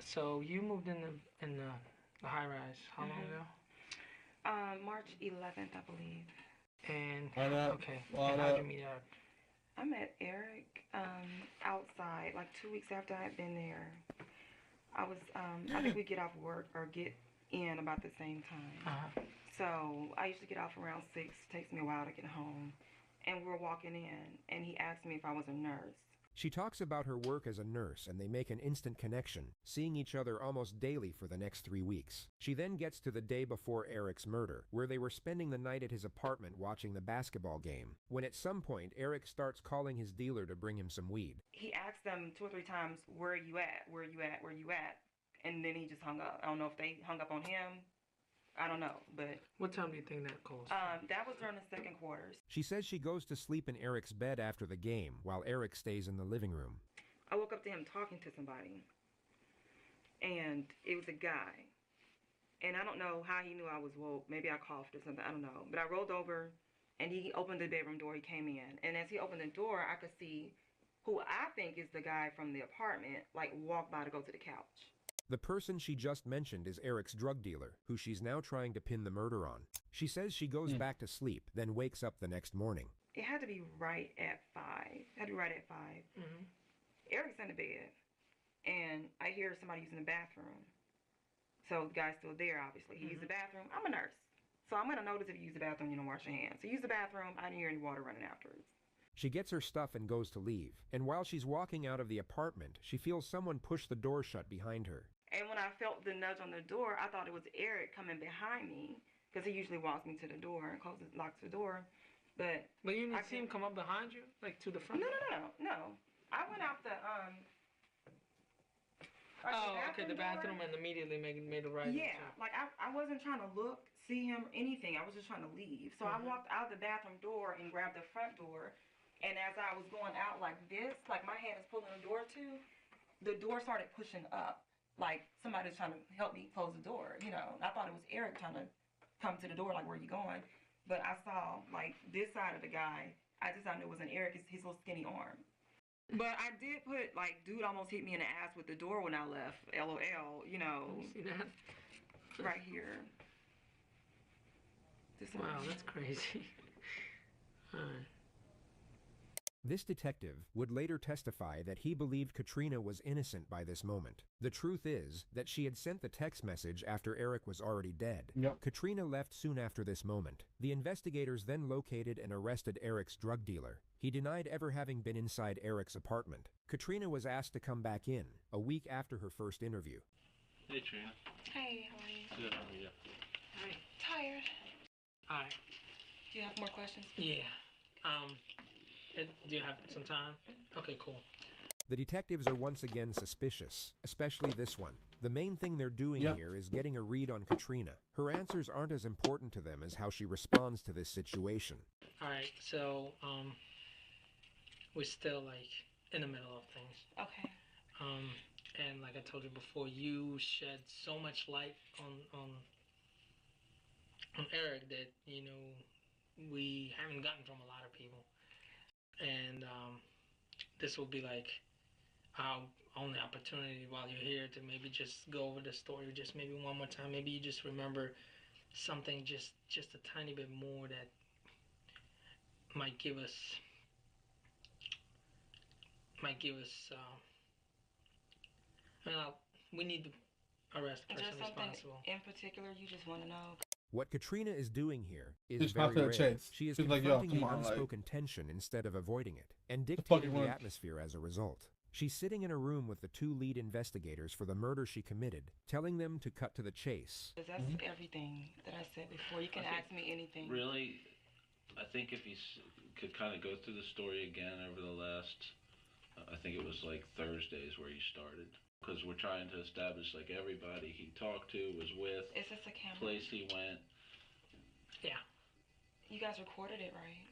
So you moved in the high-rise how long ago? March 11th, I believe. And okay, and how'd you meet Eric? I met Eric outside, like 2 weeks after I had been there. I was, I think we get off work or get in about the same time. So I usually get off around 6. Takes me a while to get home. And we're walking in, and he asked me if I was a nurse. She talks about her work as a nurse, and they make an instant connection, seeing each other almost daily for the next 3 weeks. She then gets to the day before Eric's murder, where they were spending the night at his apartment watching the basketball game, when at some point Eric starts calling his dealer to bring him some weed. He asked them 2 or 3 times, where are you at? Where are you at? Where are you at? And then he just hung up. I don't know if they hung up on him. I don't know, but... What time do you think that caused? That was during the second quarters. She says she goes to sleep in Eric's bed after the game, while Eric stays in the living room. I woke up to him talking to somebody, and it was a guy. And I don't know how he knew I was woke. Maybe I coughed or something. I don't know. But I rolled over, and he opened the bedroom door. He came in. And as he opened the door, I could see who I think is the guy from the apartment, like, walk by to go to the couch. The person she just mentioned is Eric's drug dealer, who she's now trying to pin the murder on. She says she goes back to sleep, then wakes up the next morning. It had to be right at 5. It had to be right at 5. Mm-hmm. Eric's in the bed, and I hear somebody using the bathroom. So the guy's still there, obviously. He used the bathroom. I'm a nurse. So I'm going to notice if you use the bathroom, you don't wash your hands. So use the bathroom. I didn't hear any water running afterwards. She gets her stuff and goes to leave. And while she's walking out of the apartment, she feels someone push the door shut behind her. And when I felt the nudge on the door, I thought it was Eric coming behind me, because he usually walks me to the door and locks the door. But you didn't see him come up behind you, like to the front? No. I went out the the bathroom and immediately made a right. Yeah, like I wasn't trying to look, see him, anything. I was just trying to leave. So I walked out the bathroom door and grabbed the front door. And as I was going out like this, like my hand is pulling the door too, the door started pushing up. Like somebody's trying to help me close the door, you know. I thought it was Eric trying to come to the door, like, where are you going? But I saw, like, this side of the guy. I just thought it wasn't Eric, his little skinny arm. But I did put, like, dude almost hit me in the ass with the door when I left. LOL, you know. You see that? Right here. Wow, that's crazy. Alright. This detective would later testify that he believed Katrina was innocent by this moment. The truth is that she had sent the text message after Eric was already dead. Yep. Katrina left soon after this moment. The investigators then located and arrested Eric's drug dealer. He denied ever having been inside Eric's apartment. Katrina was asked to come back in, a week after her first interview. Hey, Trina. Hey, how are you? Good, how are you? Hi. Tired. Alright. Do you have more questions? Yeah. Do you have some time? Okay, cool. The detectives are once again suspicious, especially this one. The main thing they're doing here is getting a read on Katrina. Her answers aren't as important to them as how she responds to this situation. Alright, so, we're still, like, in the middle of things. Okay. And like I told you before, you shed so much light on Eric that, you know, we haven't gotten from a lot of people. And this will be like our only opportunity while you're here to maybe just go over the story just maybe one more time. Maybe you just remember something just a tiny bit more that might give us we need to arrest the person responsible. In particular you just want to know? What Katrina is doing here is Just very after the rare. chase. She is She's like, confronting yo, come the on, like- unspoken tension instead of avoiding it, and fucking dictating the work. atmosphere as a result. She's sitting in a room with the 2 lead investigators for the murder she committed, telling them to cut to the chase. That's everything that I said before. You can ask me anything. Really, I think if you could kind of go through the story again over the last, I think it was like Thursdays where you started. Because we're trying to establish like everybody he talked to, was with, Is this a camera? place he went. Yeah. You guys recorded it, right?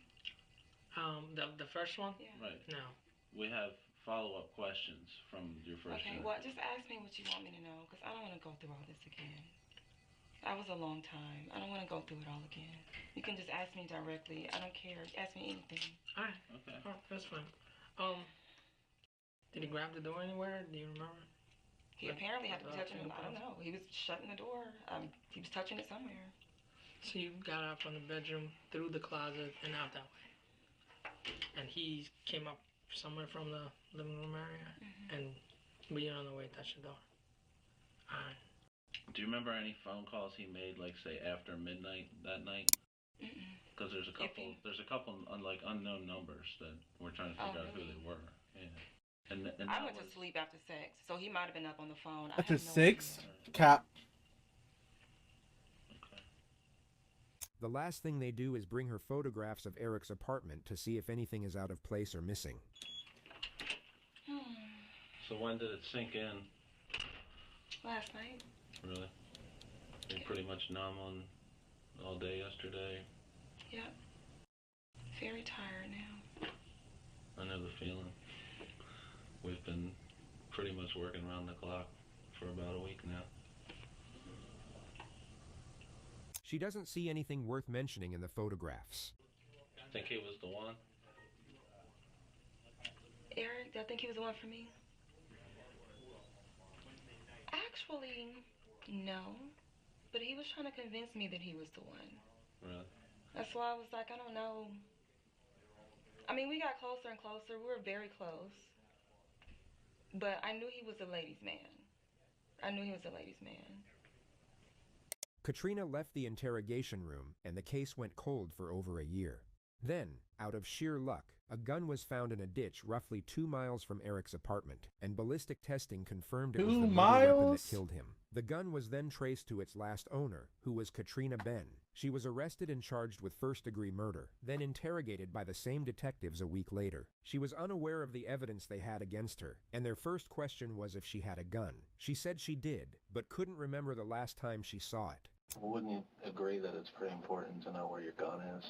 The first one? Yeah. Right. No. We have follow-up questions from your first Okay, interview. well, just ask me what you want me to know, because I don't want to go through all this again. That was a long time. I don't want to go through it all again. You can just ask me directly. I don't care. Ask me anything. Alright. Okay. Oh, that's fine. Did he grab the door anywhere? Do you remember? He apparently had to be touching it. I don't know. He was shutting the door. He was touching it somewhere. She got out from the bedroom, through the closet, and out that way. And he came up somewhere from the living room area, and we were on the way to touch the door. Do you remember any phone calls he made, like say after midnight that night? Because there's a couple like unknown numbers that we're trying to figure out who they were. Yeah. And I went to sleep after 6, so he might have been up on the phone. After 6? Cap. The last thing they do is bring her photographs of Eric's apartment to see if anything is out of place or missing. So when did it sink in? Last night. Really? You're pretty much numb on all day yesterday. Yep. Very tired now. I know the feeling. We've been pretty much working around the clock for about a week now. She doesn't see anything worth mentioning in the photographs. I think he was the one. Eric, do I think he was the one for me? Actually, no. But he was trying to convince me that he was the one. Really? That's why I was like, I don't know. I mean, we got closer and closer. We were very close. But I knew he was a ladies' man. I knew he was a ladies' man. Katrina left the interrogation room, and the case went cold for over a year. Then, out of sheer luck, a gun was found in a ditch roughly 2 miles from Eric's apartment, and ballistic testing confirmed it was the murder weapon that killed him. The gun was then traced to its last owner, who was Katrina Ben. She was arrested and charged with first-degree murder, then interrogated by the same detectives a week later. She was unaware of the evidence they had against her, and their first question was if she had a gun. She said she did, but couldn't remember the last time she saw it. Wouldn't you agree that it's pretty important to know where your gun is?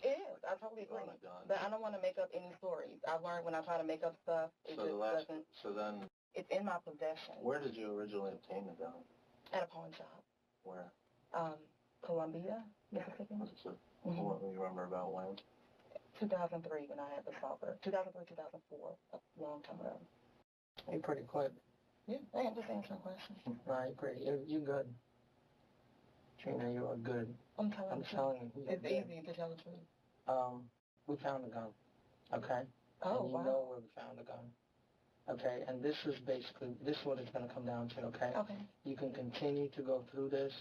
It is. I totally agree. But I don't want to make up any stories. I've learned when I try to make up stuff, it just doesn't. So then, it's in my possession. where did you originally obtain the gun? At a pawn shop. Where? Columbia, Mississippi. What do you remember about when? 2003 when I had the stalker. 2003, 2004. A long time ago. You're pretty quick. Yeah, I am just answering questions. No, you're pretty. You're good. Trina, you are good. I'm telling you. It's easy to tell the truth. We found the gun. Okay? Oh, and you know where we found the gun. Okay, and this is what it's going to come down to, okay? Okay. You can continue to go through this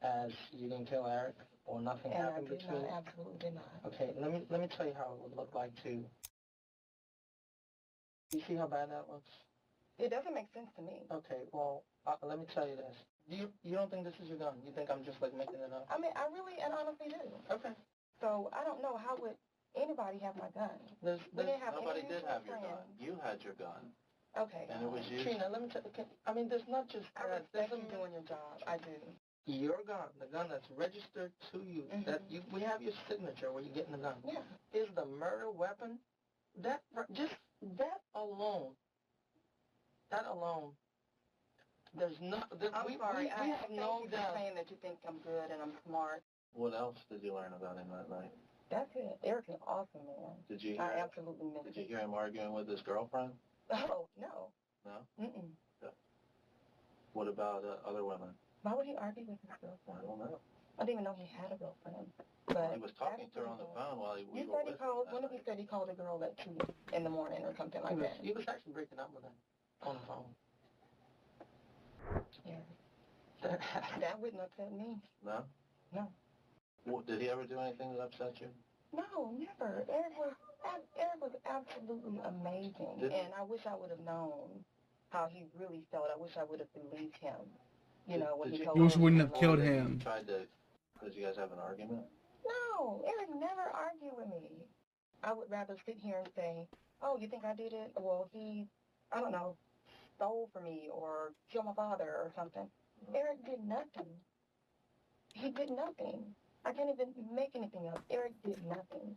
as you didn't kill Eric, or nothing happened between. No, absolutely did not. Okay, let me tell you how it would look like too. You see how bad that looks? It doesn't make sense to me. Okay, well, let me tell you this. You don't think this is your gun? You think I'm just like making it up? I mean, I really and honestly do. Okay. So I don't know how would anybody have my gun. Nobody did have your gun. You had your gun. Okay. And it was used. Trina, let me tell you. I mean, there's not just. I respect you doing your job. I do. Your gun, the gun that's registered to you, that we have your signature where you're getting the gun. Yeah. Is the murder weapon? That alone. There's not. I'm sorry. We have no doubt. Saying that you think I'm good and I'm smart. What else did you learn about him that night? That's it. Eric's an awesome man. Did you? I absolutely miss Did you hear him arguing with his girlfriend? Oh no. No. Mm-mm. Yeah. What about other women? Why would he argue with his girlfriend? I don't know. I didn't even know he had a girlfriend. But he was talking to her on the phone while we you were said with one of you said he called a girl at 2 in the morning or something like that. He was actually breaking up with her on the phone. Yeah. That wouldn't upset me. No? No. Did he ever do anything that upset you? No, never. Eric was absolutely amazing. And I wish I would have known how he really felt. I wish I would have believed him. You know, when he told me. You wish you wouldn't have killed him. Did you guys have an argument? No, Eric never argued with me. I would rather sit here and say, oh, you think I did it? Well, he, I don't know, stole from me or killed my father or something. Eric did nothing. He did nothing. I can't even make anything up. Eric did nothing.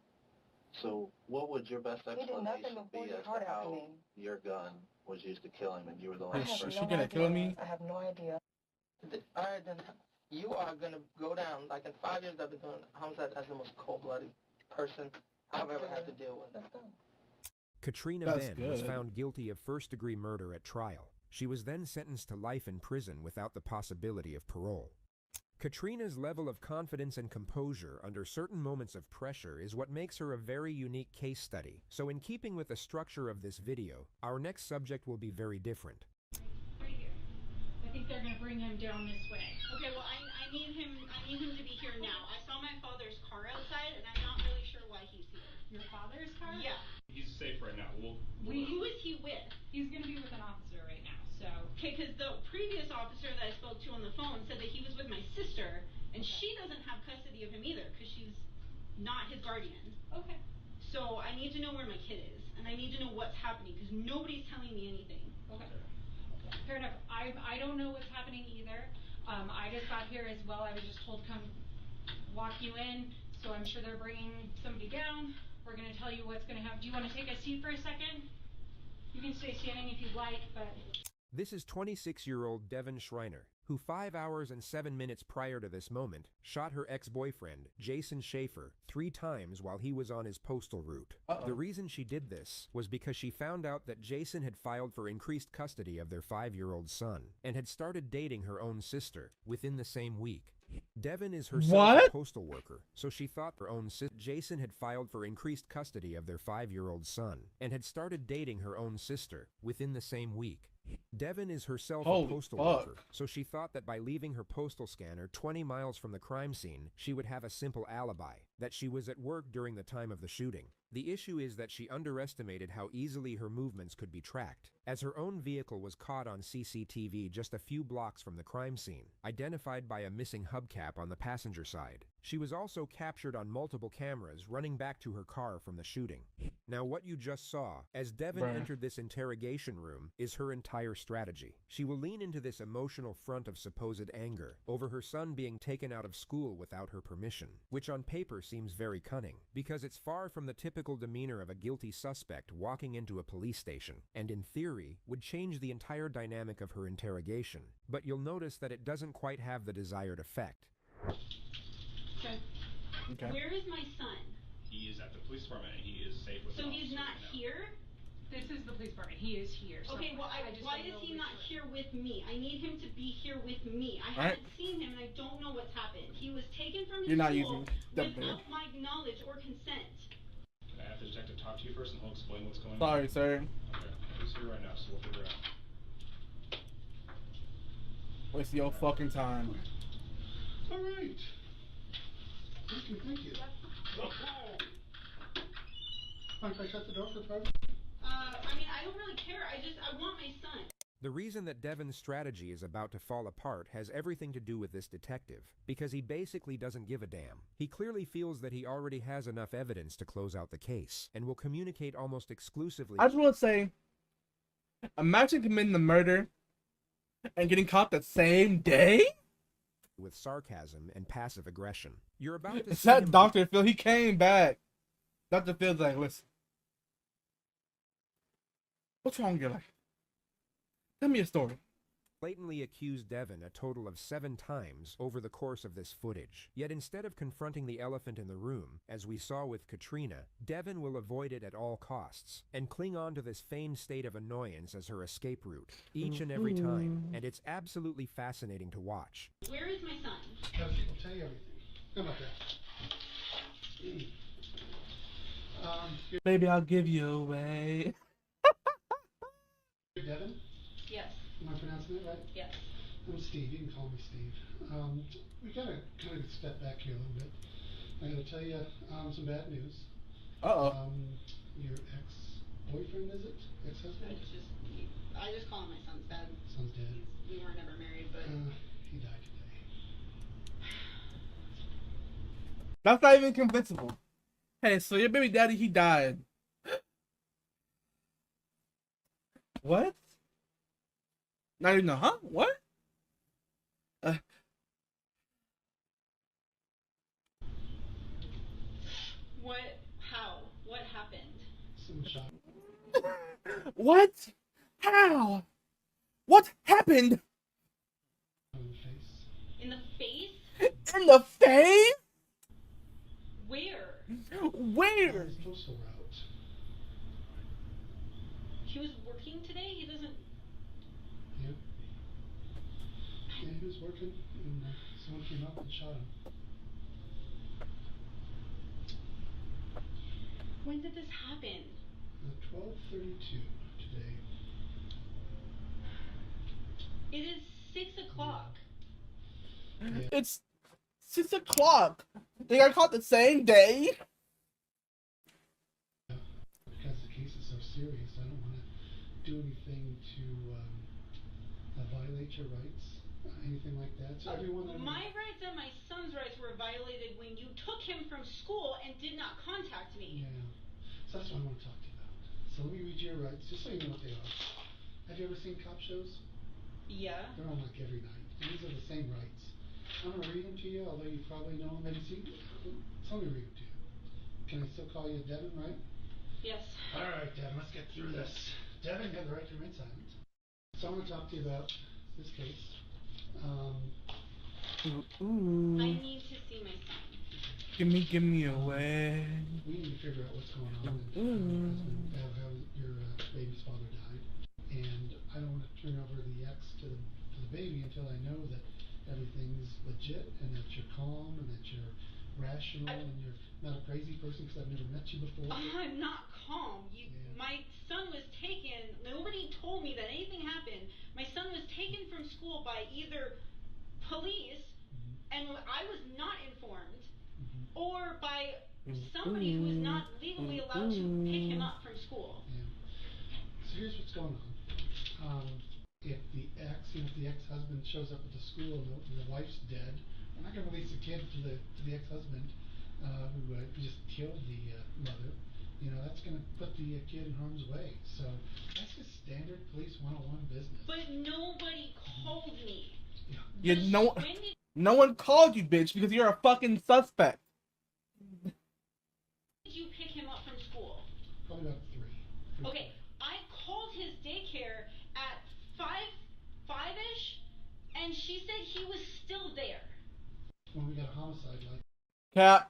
So what would your best explanation be as to how me. your gun was used to kill him and you were the last person? Is she gonna kill me? I have no idea. All right, then you are going to go down, like in 5 years I've been doing homicide as the most cold-blooded person I've ever had to deal with. Let's go. Katrina Ben was found guilty of first-degree murder at trial. She was then sentenced to life in prison without the possibility of parole. Katrina's level of confidence and composure under certain moments of pressure is what makes her a very unique case study. So in keeping with the structure of this video, our next subject will be very different. Right here. I think they're going to bring him down this way. Okay, well, I need him to be here now. I saw my father's car outside, and I'm not really sure why he's here. Your father's car? Yeah. He's safe right now. Who is he with? He's going to be with an officer right now, so. Okay, because the previous officer that I spoke to on the phone said that he was with my sister, and she doesn't have custody of him either, because she's not his guardian. Okay. So I need to know where my kid is, and I need to know what's happening, because nobody's telling me anything. Okay. Fair enough. I don't know what's happening either. I just got here as well. I was just told come walk you in, so I'm sure they're bringing somebody down. We're going to tell you what's going to happen. Do you want to take a seat for a second? You can stay standing if you'd like, but... This is 26-year-old Devin Schreiner, who 5 hours and 7 minutes prior to this moment shot her ex-boyfriend, Jason Schaefer, 3 times while he was on his postal route. The reason she did this was because she found out that Jason had filed for increased custody of their 5-year-old son and had started dating her own sister within the same week. Devin is herself a postal worker, so she thought her own sister Jason had filed for increased custody of their 5-year-old son and had started dating her own sister within the same week. Devin is herself a postal worker, so she thought that by leaving her postal scanner 20 miles from the crime scene, she would have a simple alibi, that she was at work during the time of the shooting. The issue is that she underestimated how easily her movements could be tracked, as her own vehicle was caught on CCTV just a few blocks from the crime scene, identified by a missing hubcap on the passenger side. She was also captured on multiple cameras running back to her car from the shooting. Now what you just saw, as Devin entered this interrogation room, is her entire strategy. She will lean into this emotional front of supposed anger over her son being taken out of school without her permission, which on paper seems very cunning, because it's far from the typical demeanor of a guilty suspect walking into a police station, and in theory, would change the entire dynamic of her interrogation. But you'll notice that it doesn't quite have the desired effect. Okay. Where is my son? He is at the police department and he is safe with So he's not here? This is the police department. He is here. Okay, well, why is he not here with me? I need him to be here with me. I haven't seen him and I don't know what's happened. He was taken from his school without my knowledge or consent. Can I have the detective talk to you first and he'll explain what's going on? Sorry, sir. Okay, he's here right now, so we'll figure it out. Waste your fucking time. All right. Thank you. Mind if I shut the door for private? I mean, I don't really care. I want my son. The reason that Devin's strategy is about to fall apart has everything to do with this detective, because he basically doesn't give a damn. He clearly feels that he already has enough evidence to close out the case, and will communicate almost exclusively. I just want to say, imagine committing the murder and getting caught the same day? With sarcasm and passive aggression. You're about to It's see that him Dr. Phil, he came back. Dr. Phil's like, listen. What's wrong with your life? Tell me a story. Blatantly accused Devin a total of 7 times over the course of this footage. Yet instead of confronting the elephant in the room, as we saw with Katrina, Devin will avoid it at all costs, and cling on to this feigned state of annoyance as her escape route, each and every time, and it's absolutely fascinating to watch. Where is my son? I'll tell you everything. How about that? Baby, I'll give you away. Devin? Yes. Am I pronouncing it right? Yes. I'm Steve. You can call me Steve. We gotta kind of step back here a little bit. I gotta tell you some bad news. Your ex-boyfriend, is it? Ex-husband? I just call him my son's dad. Son's dead. We were never married, but He died today. That's not even convincible. Hey, so your baby daddy, he died. What? Not even huh? What? What? How? What happened? Some shot. What? How? What happened? In the face? In the face? Where? Where? Postal route. He was working today? He doesn't... Yeah. Yeah, he was working in Someone came up and shot him. When did this happen? 12:32 today. It is 6 o'clock. Yeah. It's 6 o'clock. They got caught the same day. Because the case is so serious, I don't want to do anything to violate your rights, anything like that. So everyone. My rights and my son's rights were violated when you took him from school and did not contact me. Yeah. So that's what I want to talk to you about. So let me read your rights, just so you know what they are. Have you ever seen cop shows? Yeah. They're on like every night. And these are the same rights. I'm going to read them to you, although you probably know them. Maybe see. So let me read them to you. Can I still call you Devin, right? Yes. All right, Devin, let's get through this. Devin, you have the right to remain silent. So I want to talk to you about this case. I need to see my son. Give me away. We need to figure out what's going on and how your baby's father died. And I don't want to turn over the ex to the baby until I know that everything's legit and that you're calm and that you're rational and you're not a crazy person because I've never met you before. I'm not calm. My son was taken. Nobody told me that anything happened. My son was taken from school by either police, and I was not informed, or by somebody who is not legally allowed to pick him up from school. Yeah. So here's what's going on. If the ex-husband shows up at the school and the wife's dead, we're not going to release the kid to the ex-husband who just killed the mother. You know, that's going to put the kid in harm's way. So that's just standard police 101 business. But nobody called me. Yeah, no one called you, bitch, because you're a fucking suspect. Did you pick him up from school? Probably about 3. Okay, I called his daycare at 5-ish, and she said he was still there. When we got a homicide like Cap.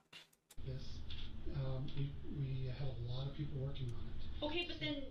this, we had a lot of people working on it. Okay, but then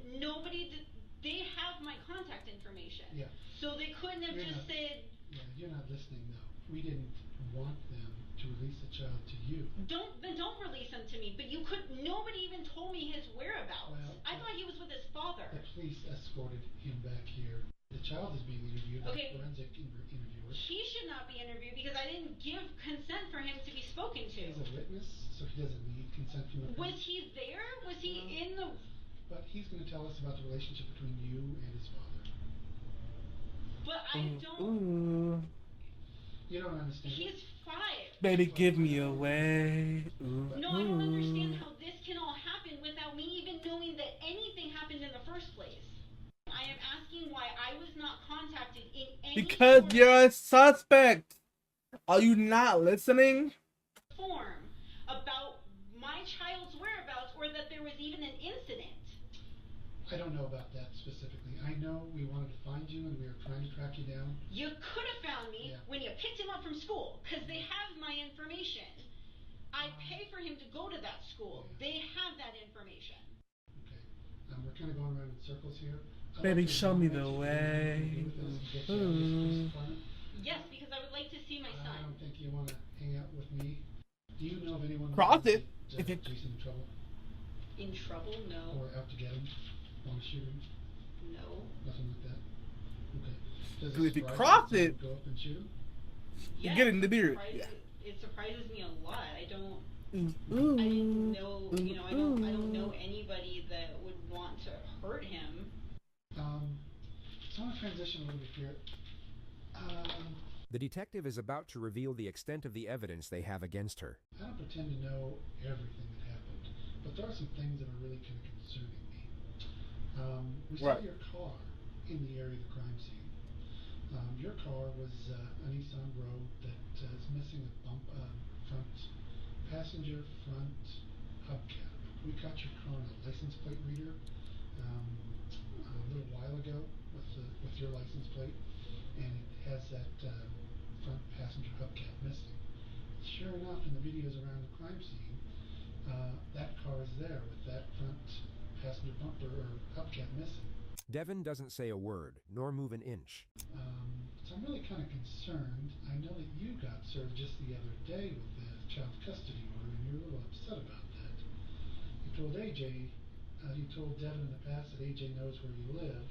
they have my contact information. Yeah. So they couldn't have said. Yeah, you're not listening though. We didn't want them to release the child to you. Don't release him to me. But nobody even told me his whereabouts. Well, I thought he was with his father. The police escorted him back here. The child is being interviewed by a forensic interviewer. He should not be interviewed because I didn't give consent for him to be spoken to. He's a witness, so he doesn't need consent from the Was he there? Was he in the... But he's going to tell us about the relationship between you and his father. But I don't... You don't understand. He's 5. Baby, give me away. No, I don't understand how this can all happen without me even knowing that anything happened in the first place. I am asking why I was not contacted in any Because you're a suspect. Are you not listening? form about my child's whereabouts or that there was even an incident. I don't know about that specifically. I know we wanted to find you and we were trying to track you down. You could have found me when you picked him up from school because they have my information. I pay for him to go to that school. They have that information. Okay. We're kind of going around in circles here. Baby, show me the way. Yes, because I would like to see my son. I don't think you want to hang out with me. Do you know of anyone Cross it. If he's in trouble? In trouble? No. Or out to get him? Want to shoot him? No. Nothing like that? Okay. Because if you cross it, go up and shoot him? you get in the beard. It surprises me a lot. I didn't know, I don't know anybody that would want to hurt him. So I want to transition a little bit here. The detective is about to reveal the extent of the evidence they have against her. I don't pretend to know everything that happened, but there are some things that are really kind of concerning me. We saw your car in the area of the crime scene. Your car was a Nissan Rogue that is missing a front passenger front hubcap. We caught your car on a license plate reader a little while ago with your license plate, and it has that front passenger hubcap missing. Sure enough, in the videos around the crime scene, that car is there with that front passenger bumper or hubcap missing. Devin doesn't say a word, nor move an inch. So I'm really kind of concerned. I know that you got served just the other day with the child custody order, and you're a little upset about that. You told AJ, you told Devin in the past that AJ knows where you live,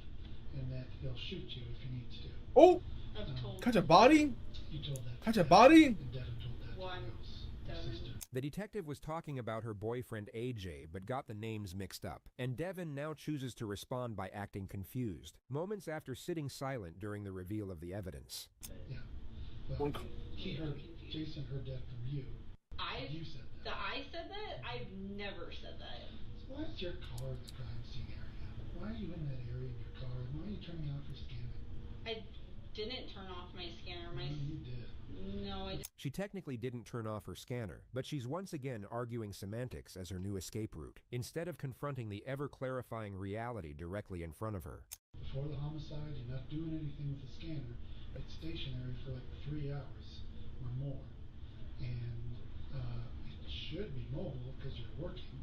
and that he'll shoot you if he needs to. Oh! Catch a body? You told that. Catch a body? And Devin told that to Rose. The detective was talking about her boyfriend AJ, but got the names mixed up, and Devin now chooses to respond by acting confused, moments after sitting silent during the reveal of the evidence. Yeah. Well, Jason heard that from you. You said that. I said that? I've never said that. So why is your car in the crime scene area? Why are you in that area in your car? And why are you turning off your scanner? I didn't turn off my scanner. No, you did. No, I didn't. She technically didn't turn off her scanner, but she's once again arguing semantics as her new escape route, instead of confronting the ever-clarifying reality directly in front of her. Before the homicide, you're not doing anything with the scanner. It's stationary for like 3 hours or more. And it should be mobile because you're working,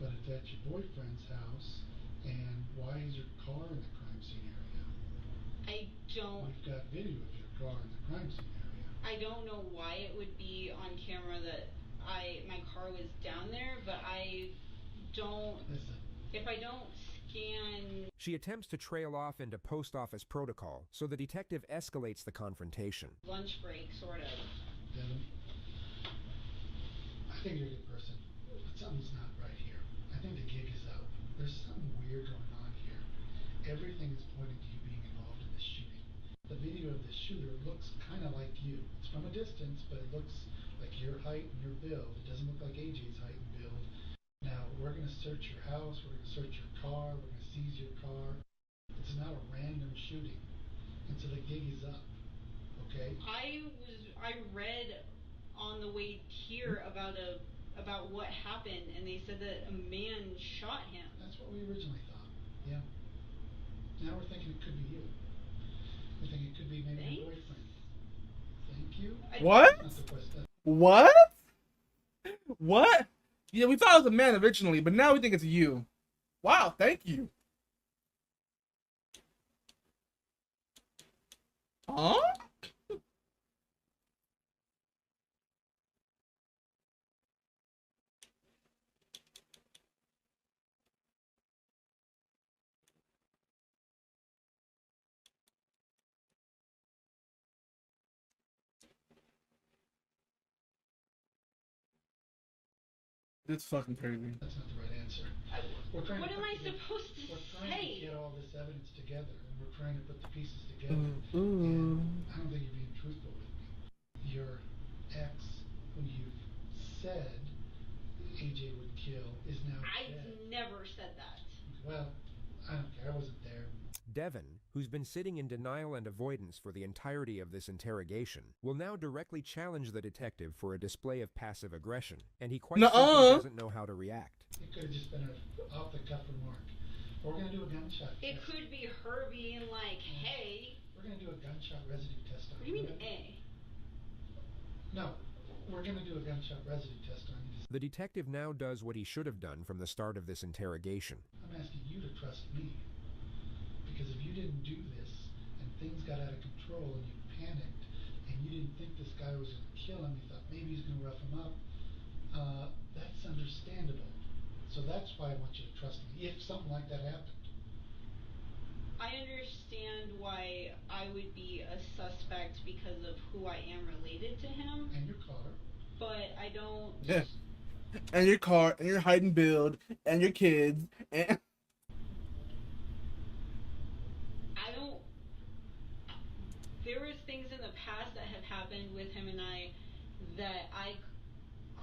but it's at your boyfriend's house. And why is your car in the crime scene area? I don't. We've got video of your car in the crime scene area. I don't know why it would be on camera that my car was down there, but I don't. Listen. If I don't scan. She attempts to trail off into post office protocol, so the detective escalates the confrontation. Lunch break, sort of. Devin, I think you're a good person, but something's not right here. I think the gig is up. There's something weird going on here. Everything is pointing to you being involved in this shooting. The video of the shooter looks kind of like you. It's from a distance, but it looks like your height and your build. It doesn't look like AJ's height and build. Now, we're going to search your house, we're going to search your car, we're going to seize your car. It's not a random shooting. And so the gig is up. Okay? I read on the way here about what happened, and they said that a man shot him. That's what we originally thought. Yeah. Now we're thinking it could be you. We think it could be maybe your boyfriend. Thank you. What? What? What? Yeah, we thought it was a man originally, but now we think it's you. Wow, thank you. Huh? It's fucking crazy. That's not the right answer. What am I supposed to We're trying say? to get all this evidence together, and we're trying to put the pieces together. Ooh. And I don't think you're being truthful with me. Your ex, who you've said AJ would kill, is now dead. I've never said that. Well, I don't care. I wasn't there. Devin, who's been sitting in denial and avoidance for the entirety of this interrogation, will now directly challenge the detective for a display of passive aggression, and he quite simply doesn't know how to react. It could have just been an off-the-cuff remark. We're going to do a gunshot It test. could be her being like, hey. We're going to do a gunshot residue test on What do you mean, you. A? No, we're going to do a gunshot residue test on you. The detective now does what he should have done from the start of this interrogation. I'm asking you to trust me. Because if you didn't do this, and things got out of control, and you panicked, and you didn't think this guy was going to kill him, you thought maybe he's going to rough him up, that's understandable. So that's why I want you to trust me, if something like that happened. I understand why I would be a suspect because of who I am related to him. And your car. But I don't... Yeah. And your car, and your height and build, and your kids, and... There was things in the past that have happened with him and I that I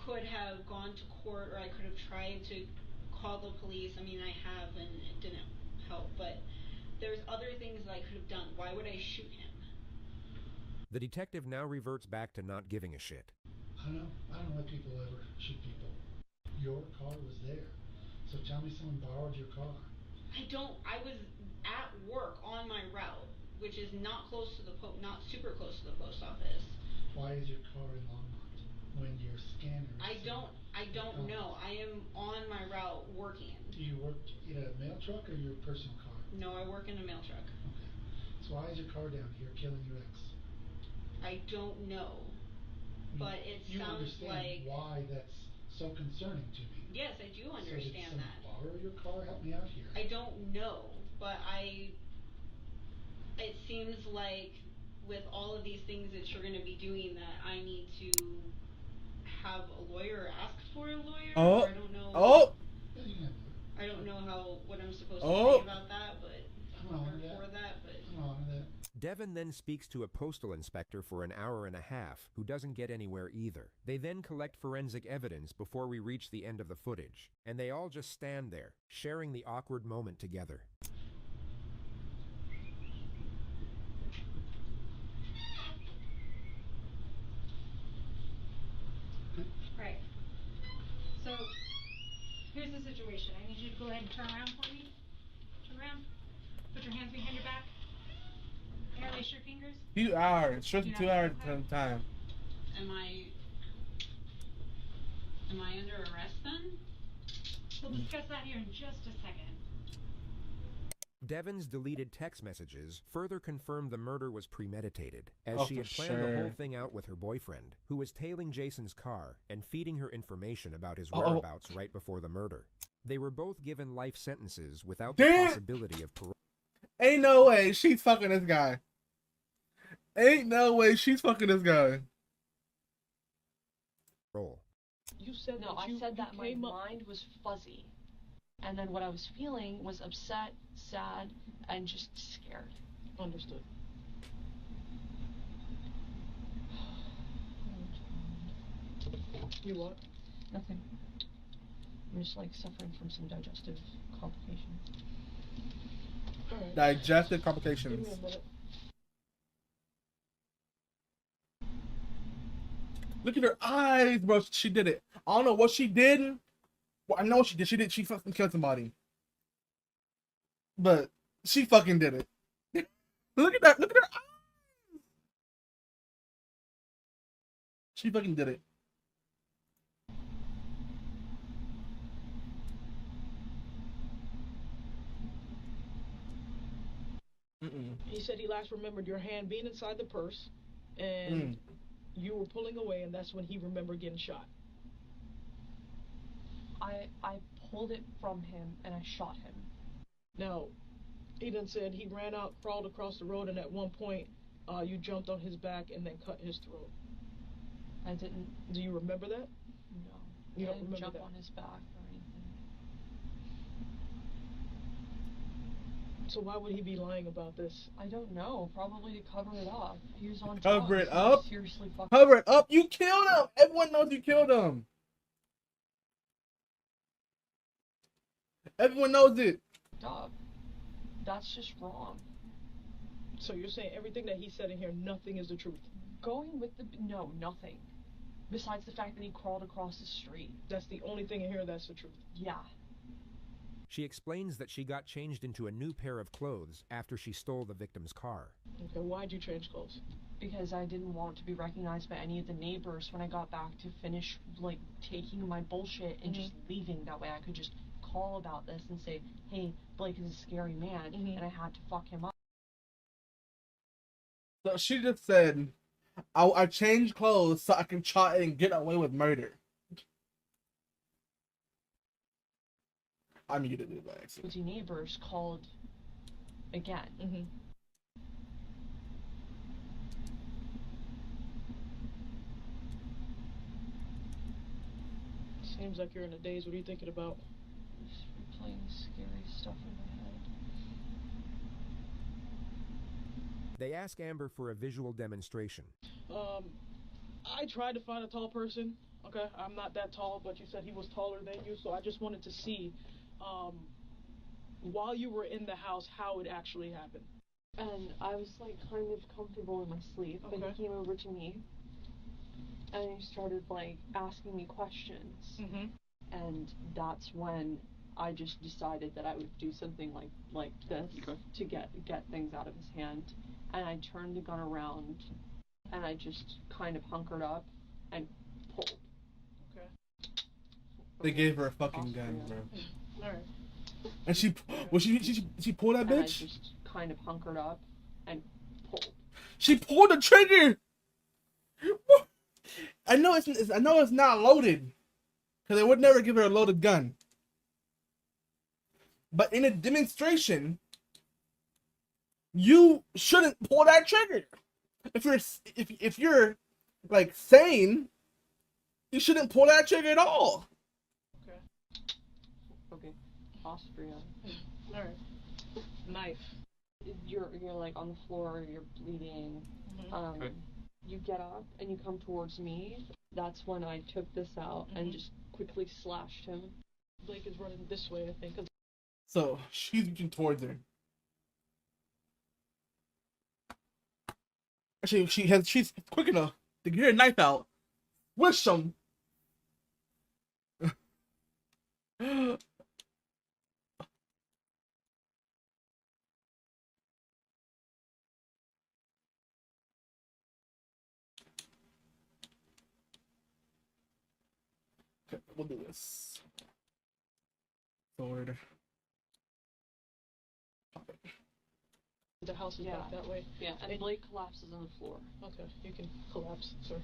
could have gone to court, or I could have tried to call the police. I mean, I have, and it didn't help, but there's other things that I could have done. Why would I shoot him? The detective now reverts back to not giving a shit. I don't know why people ever shoot people. Your car was there. So tell me someone borrowed your car. I was at work on my route, which is not close to not super close to the post office. Why is your car in Longmont when your scanner is I don't know. I am on my route working. Do you work in a mail truck or your personal car? No, I work in a mail truck. Okay. So Why is your car down here killing your ex? I don't know. But it you sounds understand like... why that's so concerning to me. Yes, I do understand so did that. Borrow your car? Help me out here. I don't know, but it seems like with all of these things that you're going to be doing that I need to have a lawyer, ask for a lawyer. Oh. I don't know. Oh. I don't know what I'm supposed to say about that, but for that, but. Devin then speaks to a postal inspector for an hour and a half, who doesn't get anywhere either. They then collect forensic evidence before we reach the end of the footage, and they all just stand there, sharing the awkward moment together. Right. So, here's the situation. I need you to go ahead and turn around for me. Turn around. Put your hands behind your back. Interlace your fingers. 2 hours. Just 2 hours at a time. Am I under arrest then? We'll discuss that here in just a second. Devin's deleted text messages further confirmed the murder was premeditated, as she had planned the whole thing out with her boyfriend, who was tailing Jason's car and feeding her information about his whereabouts right before the murder. They were both given life sentences without the possibility of parole. Ain't no way she's fucking this guy. Ain't no way she's fucking this guy. You said no, I said that my mind was fuzzy. And then what I was feeling was upset, sad, and just scared. Understood. You what? Nothing. I'm just like suffering from some digestive complications. Right. Digestive complications. Give me a minute. Look at her eyes, bro. She did it. I don't know what she did. Well, I know what she did. She fucking killed somebody. But she fucking did it. Look at that. Look at her eyes. She fucking did it. He said he last remembered your hand being inside the purse, and you were pulling away, and that's when he remembered getting shot. I pulled it from him, and I shot him. Now, Eden said he ran out, crawled across the road, and at one point, you jumped on his back and then cut his throat. I didn't. Do you remember that? No. You I don't didn't remember jump that? on his back or anything. So why would he be lying about this? I don't know. Probably to cover it up. He was on Cover drugs. it up? Seriously fucking. Cover it up? You killed him! Everyone knows you killed him! Everyone knows it! Dog. That's just wrong. So you're saying everything that he said in here, nothing is the truth? Going with the... No, nothing. Besides the fact that he crawled across the street. That's the only thing in here that's the truth? Yeah. She explains that she got changed into a new pair of clothes after she stole the victim's car. Okay, why'd you change clothes? Because I didn't want to be recognized by any of the neighbors when I got back to finish, like, taking my bullshit and just leaving. That way I could just call about this and say, hey, Blake is a scary man, and I had to fuck him up. So she just said, I changed clothes so I can try and get away with murder. I muted it by accident. The neighbors called again. Seems like you're in a daze. What are you thinking about? Just replaying scary stuff in my head. They ask Amber for a visual demonstration. I tried to find a tall person. Okay, I'm not that tall, but you said he was taller than you, so I just wanted to see, while you were in the house, how it actually happened. And I was like kind of comfortable in my sleep, but he came over to me and he started like asking me questions. And that's when I just decided that I would do something like this to get things out of his hand. And I turned the gun around and I just kind of hunkered up and pulled. Okay. They gave her a fucking gun, bro. Alright. And she pulled that bitch? I just kind of hunkered up and pulled. She pulled the trigger. I know it's not loaded, because they would never give her a loaded gun. But in a demonstration, you shouldn't pull that trigger. If you're like sane, you shouldn't pull that trigger at all. Okay. Austria. All right. Knife. You're like on the floor. You're bleeding. Okay. You get up and you come towards me. That's when I took this out and just quickly slashed him. Blake is running this way, I think. So she's reaching towards her. Actually, she's quick enough to get her knife out. Wish them. Okay, we'll do this. Sword. The house is back that way. Yeah, and Blake collapses on the floor. Okay, you can collapse, sir.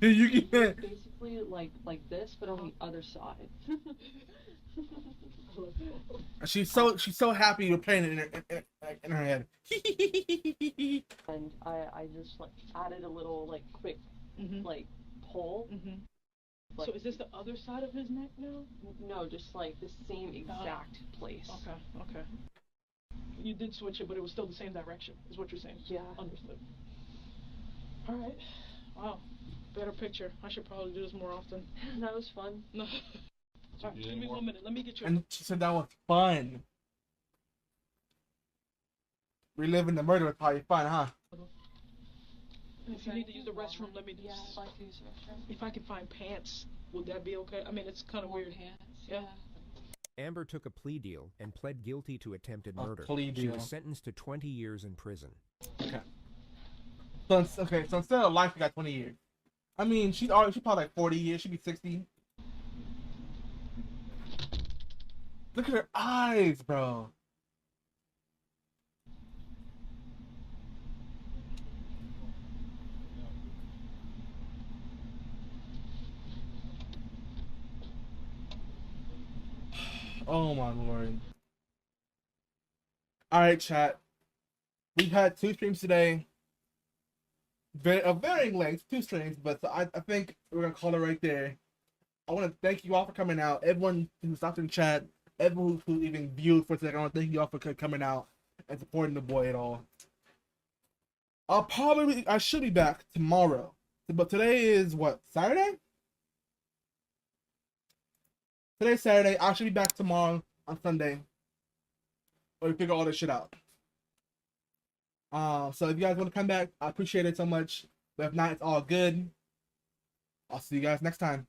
You can. Basically like this, but on the other side. She's so happy you're playing it in her head. And I just like added a little like quick like pull. So is this the other side of his neck now? No, just like the same exact place. Okay. You did switch it, but it was still the same direction, is what you're saying. Yeah. Understood. All right. Wow. Better picture. I should probably do this more often. That was fun. No. All right, give me 1 minute. Let me get you. And she said that was fun. Reliving the murder was probably fun, huh? If you need to use the restroom, let me just... Yeah, I'd like to use the restroom. If I can find pants, would that be okay? I mean, it's kind of weird. Pants? Yeah. Amber took a plea deal and pled guilty to attempted A murder. plea She deal. was sentenced to 20 years in prison. Okay. So instead of life, we got 20 years. I mean, she's probably like 40 years. She'd be 60. Look at her eyes, bro. Oh my lord. Alright, chat. We've had 2 streams today. Of varying lengths, 2 streams, but so I think we're gonna call it right there. I want to thank you all for coming out. Everyone who stopped in chat, everyone who even viewed for a second, I want to thank you all for coming out and supporting the boy at all. I should be back tomorrow. But today is what, Saturday? Today's Saturday. I should be back tomorrow on Sunday. Or we figure all this shit out. So if you guys want to come back, I appreciate it so much. But if not, it's all good. I'll see you guys next time.